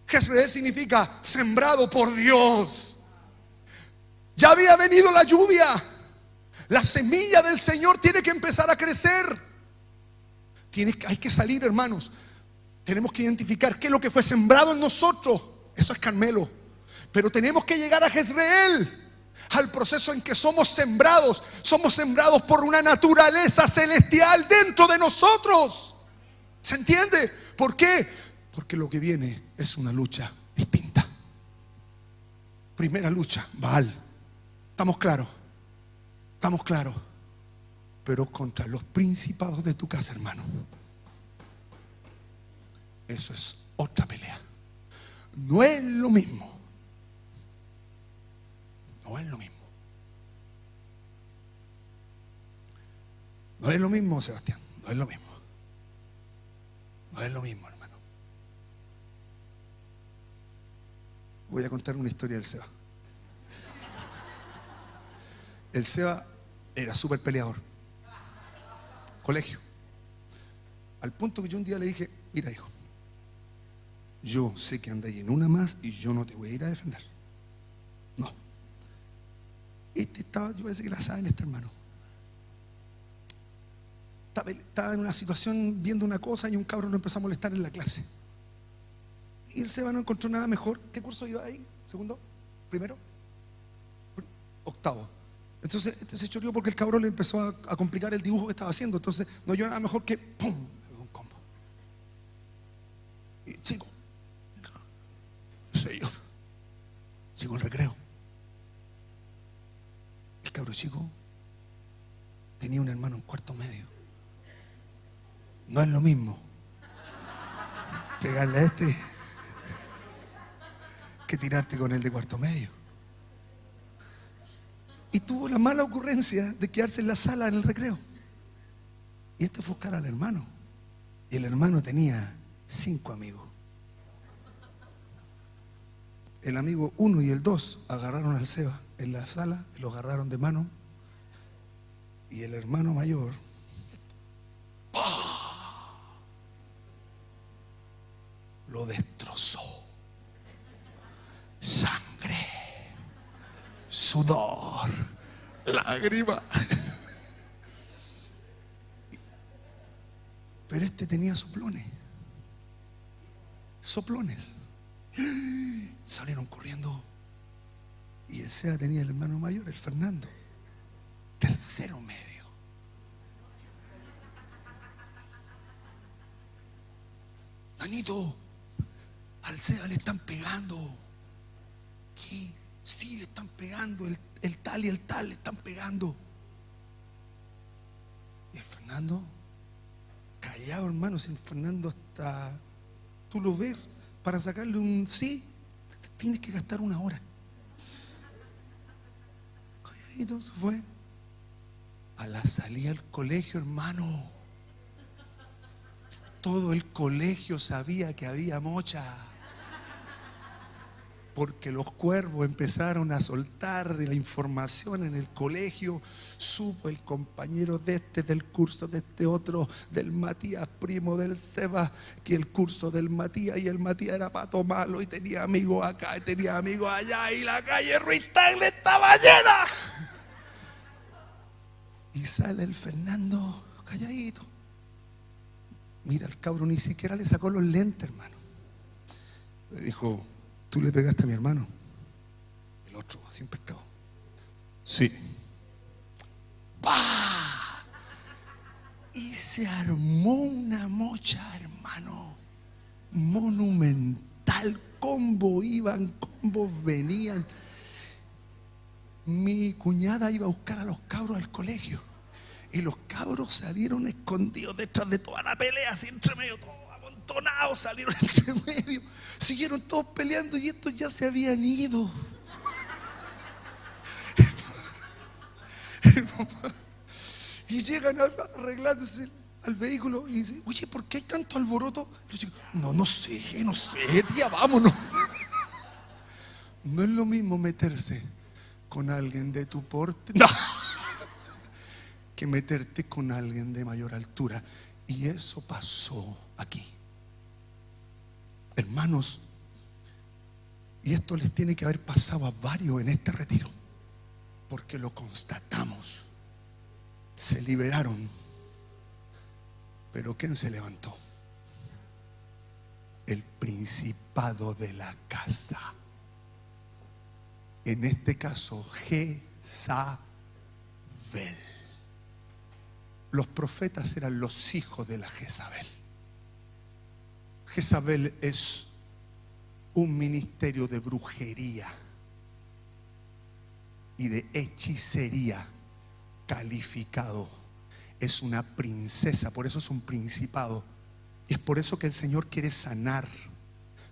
Jezreel significa sembrado por Dios. Ya había venido la lluvia. La semilla del Señor tiene que empezar a crecer. Hay que salir, hermanos. Tenemos que identificar qué es lo que fue sembrado en nosotros. Eso es Carmelo. Pero tenemos que llegar a Jezreel, al proceso en que somos sembrados por una naturaleza celestial dentro de nosotros. ¿Se entiende? ¿Por qué? Porque lo que viene es una lucha distinta. Primera lucha, Baal. ¿Estamos claros? Pero contra los principados de tu casa, hermano. Eso es otra pelea. No es lo mismo. Sebastián. No es lo mismo, hermano. Voy a contar una historia del Seba. El Seba era súper peleador. Colegio. Al punto que yo un día le dije, mira, hijo, yo sé que andáis en una más y yo no te voy a ir a defender. No. Yo parece que la saben, hermano. Estaba en una situación viendo una cosa y un cabrón nos empezó a molestar en la clase. Y el Seba no encontró nada mejor. ¿Qué curso iba ahí? ¿Segundo? ¿Primero? Octavo. Entonces se choreó porque el cabrón le empezó a complicar el dibujo que estaba haciendo. Entonces no yo nada mejor que ¡pum! Un combo. Y chico, sé yo, sigo el recreo. El cabro chico tenía un hermano en cuarto medio. No es lo mismo pegarle a este que tirarte con el de cuarto medio. Y tuvo la mala ocurrencia de quedarse en la sala en el recreo. Y este fue a buscar al hermano. Y el hermano tenía 5 amigos. El amigo 1 y el 2 agarraron al Seba en la sala, lo agarraron de mano. Y el hermano mayor lo destrozó. Sangre, sudor, lágrimas. Pero este tenía soplones. Soplones. Salieron corriendo. Y el Seba tenía el hermano mayor, el Fernando, tercero medio. Manito, al Seba le están pegando. ¿Qué? Sí, le están pegando. El tal y el tal le están pegando. Y el Fernando, callado, hermano. Si el Fernando hasta, tú lo ves, para sacarle un sí, tienes que gastar 1 hora. Calladito se fue. A la salida del colegio, hermano, todo el colegio sabía que había mocha, porque los cuervos empezaron a soltar la información en el colegio. Supo el compañero de este, del curso de este otro, del Matías, primo del Seba, que el curso del Matías, y el Matías era pato malo y tenía amigos acá y tenía amigos allá, y la calle Ruiz Tagle estaba llena. Y sale el Fernando calladito. Mira, el cabro ni siquiera le sacó los lentes, hermano. Le dijo: ¿tú le pegaste a mi hermano? El otro, sin pescado. Sí. ¡Pah! Y se armó una mocha, hermano, monumental. Combo iban, combos venían. Mi cuñada iba a buscar a los cabros al colegio, y los cabros salieron escondidos detrás de toda la pelea, así entre medio, todos amontonados, salieron entre medio, siguieron todos peleando, y estos ya se habían ido. Y llegan arreglándose al vehículo y dicen: oye, ¿por qué hay tanto alboroto? Los chicos: no sé, tía, vámonos. No es lo mismo meterse con alguien de tu porte, no, que meterte con alguien de mayor altura. Y eso pasó aquí, hermanos. Y esto les tiene que haber pasado a varios en este retiro, porque lo constatamos. Se liberaron, pero ¿quién se levantó? El principado de la casa. En este caso, Jezabel. Los profetas eran los hijos de la Jezabel. Jezabel es un ministerio de brujería y de hechicería calificado. Es una princesa, por eso es un principado. Y es por eso que el Señor quiere sanar,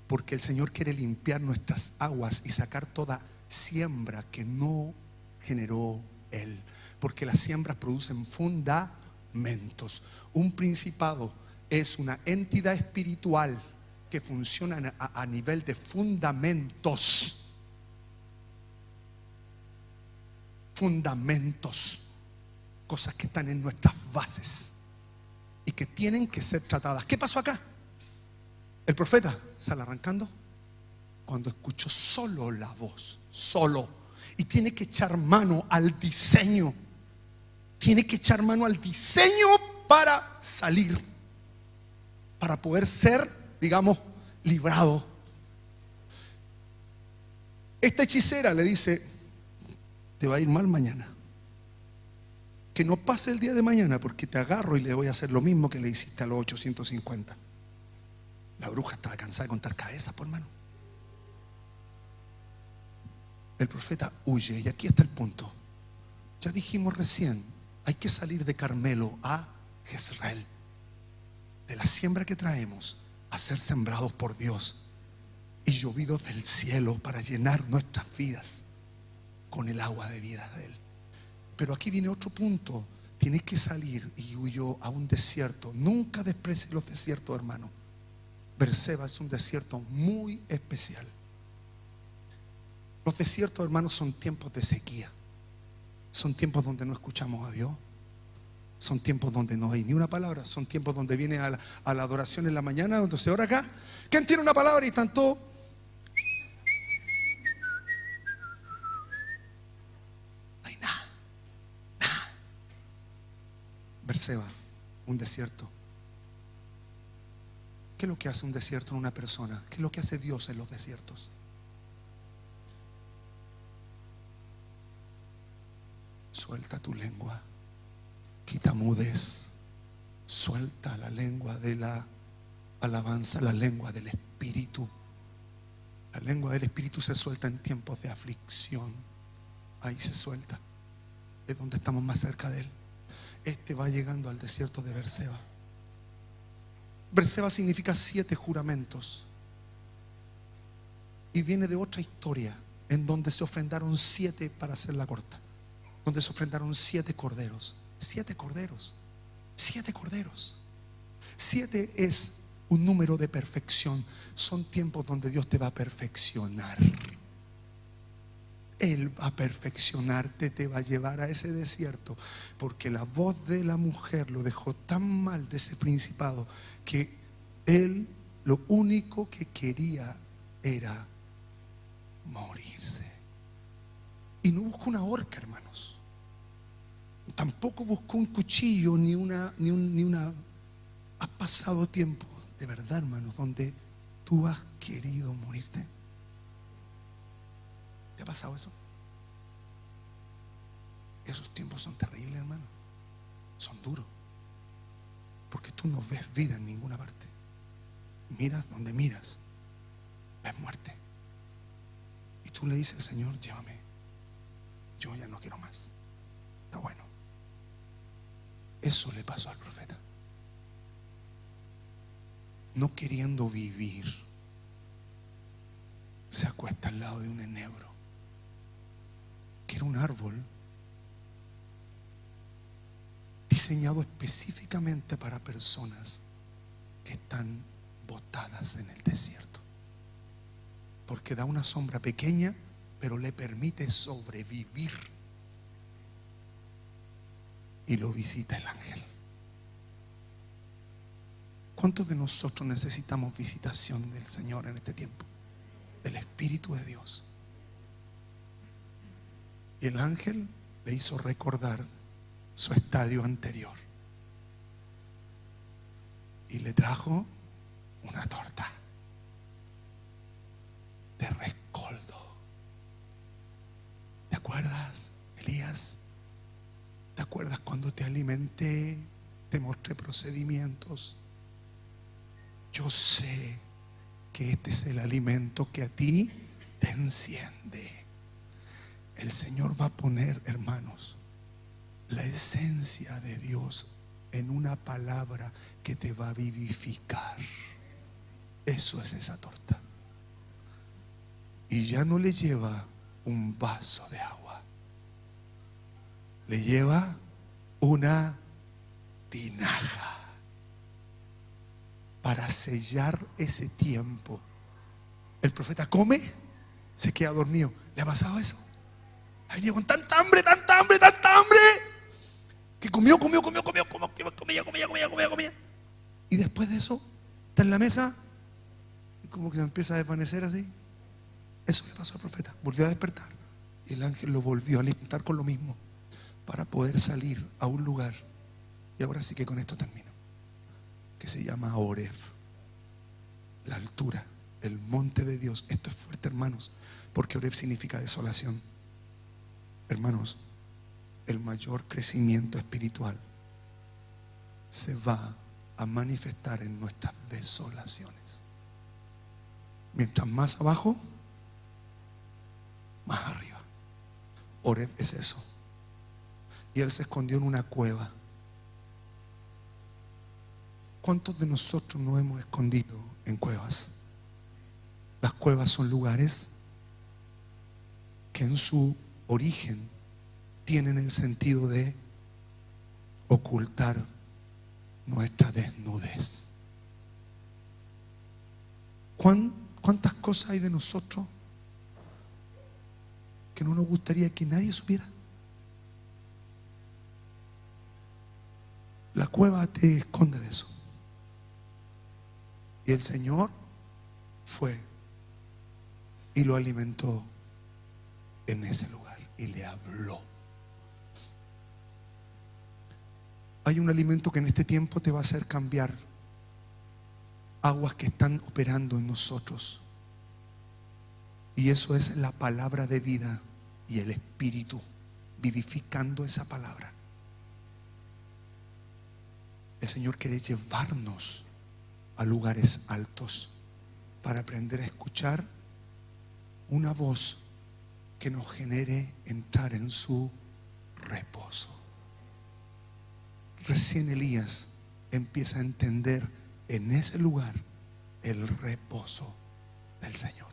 porque el Señor quiere limpiar nuestras aguas y sacar toda siembra que no generó Él, porque las siembras producen fundamentos. Un principado es una entidad espiritual que funciona a nivel de fundamentos. Fundamentos, cosas que están en nuestras bases y que tienen que ser tratadas. ¿Qué pasó acá? El profeta sale arrancando cuando escuchó solo la voz, solo, y tiene que echar mano al diseño. Tiene que echar mano al diseño para salir, para poder ser, digamos, librado. Esta hechicera le dice: te va a ir mal mañana. Que no pase el día de mañana, porque te agarro y le voy a hacer lo mismo que le hiciste a los 850. La bruja estaba cansada de contar cabezas, por hermano. El profeta huye, y aquí está el punto. Ya dijimos recién, hay que salir de Carmelo a Jezreel, de la siembra que traemos, a ser sembrados por Dios. y llovido del cielo para llenar nuestras vidas con el agua de vida de Él. Pero aquí viene otro punto. Tienes que salir y huyó a un desierto. Nunca desprecies los desiertos, hermano. Berseba es un desierto muy especial. Los desiertos, hermanos, son tiempos de sequía. Son tiempos donde no escuchamos a Dios. Son tiempos donde no hay ni una palabra. Son tiempos donde viene a la adoración en la mañana, donde se ora acá. ¿Quién tiene una palabra? Y están todos. No hay nada. Berseba, un desierto. ¿Qué es lo que hace un desierto en una persona? ¿Qué es lo que hace Dios en los desiertos? Suelta tu lengua, quita mudez, suelta la lengua de la alabanza, la lengua del Espíritu. La lengua del Espíritu se suelta en tiempos de aflicción. Ahí se suelta. Es donde estamos más cerca de Él. Este va llegando al desierto de Berseba. Berseba significa 7 juramentos. Y viene de otra historia en donde se ofrendaron 7, para hacerla corta, donde se ofrendaron 7 corderos. 7 corderos. 7 corderos. 7 es un número de perfección. Son tiempos donde Dios te va a perfeccionar. Él va a perfeccionarte, te va a llevar a ese desierto, porque la voz de la mujer lo dejó tan mal de ese principado que él lo único que quería era morirse. Y no buscó una horca, hermanos. Tampoco buscó un cuchillo ni una. Has pasado tiempo, de verdad, hermanos, donde tú has querido morirte. ¿Te ha pasado eso? Esos tiempos son terribles, hermano. Son duros. Porque tú no ves vida en ninguna parte. Miras donde miras, ves muerte. Y tú le dices al Señor: llévame. Yo ya no quiero más. Está bueno. Eso le pasó al profeta. No queriendo vivir, se acuesta al lado de un enebro, que era un árbol diseñado específicamente para personas que están botadas en el desierto, porque da una sombra pequeña, pero le permite sobrevivir. Y lo visita el ángel. ¿Cuántos de nosotros necesitamos visitación del Señor en este tiempo? Del Espíritu de Dios. Y el ángel le hizo recordar su estadio anterior y le trajo una torta de rescoldo. ¿Te acuerdas, Elías? ¿Te acuerdas cuando te alimenté, te mostré procedimientos? Yo sé que este es el alimento que a ti te enciende. El Señor va a poner, hermanos, la esencia de Dios en una palabra que te va a vivificar. Eso es esa torta. Y ya no le lleva un vaso de agua, le lleva una tinaja para sellar ese tiempo. El profeta come, se queda dormido. ¿Le ha pasado eso? Ha venido con tanta hambre, que comió. Y después de eso, está en la mesa y como que se empieza a desvanecer así. Eso le pasó al profeta. Volvió a despertar y el ángel lo volvió a alimentar con lo mismo, para poder salir a un lugar. Y ahora sí que con esto termino, que se llama Oreb, la altura, el monte de Dios. Esto es fuerte, hermanos, porque Oreb significa desolación. Hermanos, el mayor crecimiento espiritual se va a manifestar en nuestras desolaciones. Mientras más abajo, más arriba. Oreb es eso. Y él se escondió en una cueva. ¿Cuántos de nosotros nos hemos escondido en cuevas? Las cuevas son lugares que en su origen tienen el sentido de ocultar nuestra desnudez. ¿Cuántas cosas hay de nosotros que no nos gustaría que nadie supiera? La cueva te esconde de eso. Y el Señor fue y lo alimentó en ese lugar y le habló. Hay un alimento que en este tiempo te va a hacer cambiar aguas que están operando en nosotros. Y eso es la palabra de vida y el Espíritu vivificando esa palabra. El Señor quiere llevarnos a lugares altos para aprender a escuchar una voz que nos genere entrar en su reposo. Recién Elías empieza a entender en ese lugar el reposo del Señor.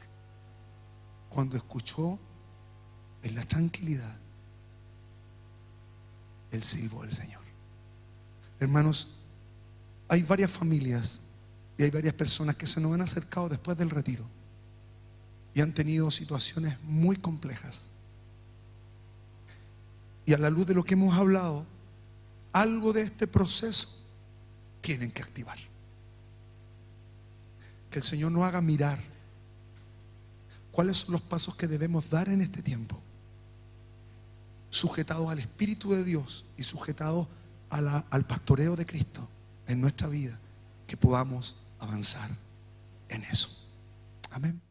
Cuando escuchó en la tranquilidad el silbo del Señor. Hermanos, hay varias familias y hay varias personas que se nos han acercado después del retiro y han tenido situaciones muy complejas. Y a la luz de lo que hemos hablado, algo de este proceso tienen que activar. Que el Señor nos haga mirar cuáles son los pasos que debemos dar en este tiempo, sujetados al Espíritu de Dios y sujetados al pastoreo de Cristo en nuestra vida, que podamos avanzar en eso. Amén.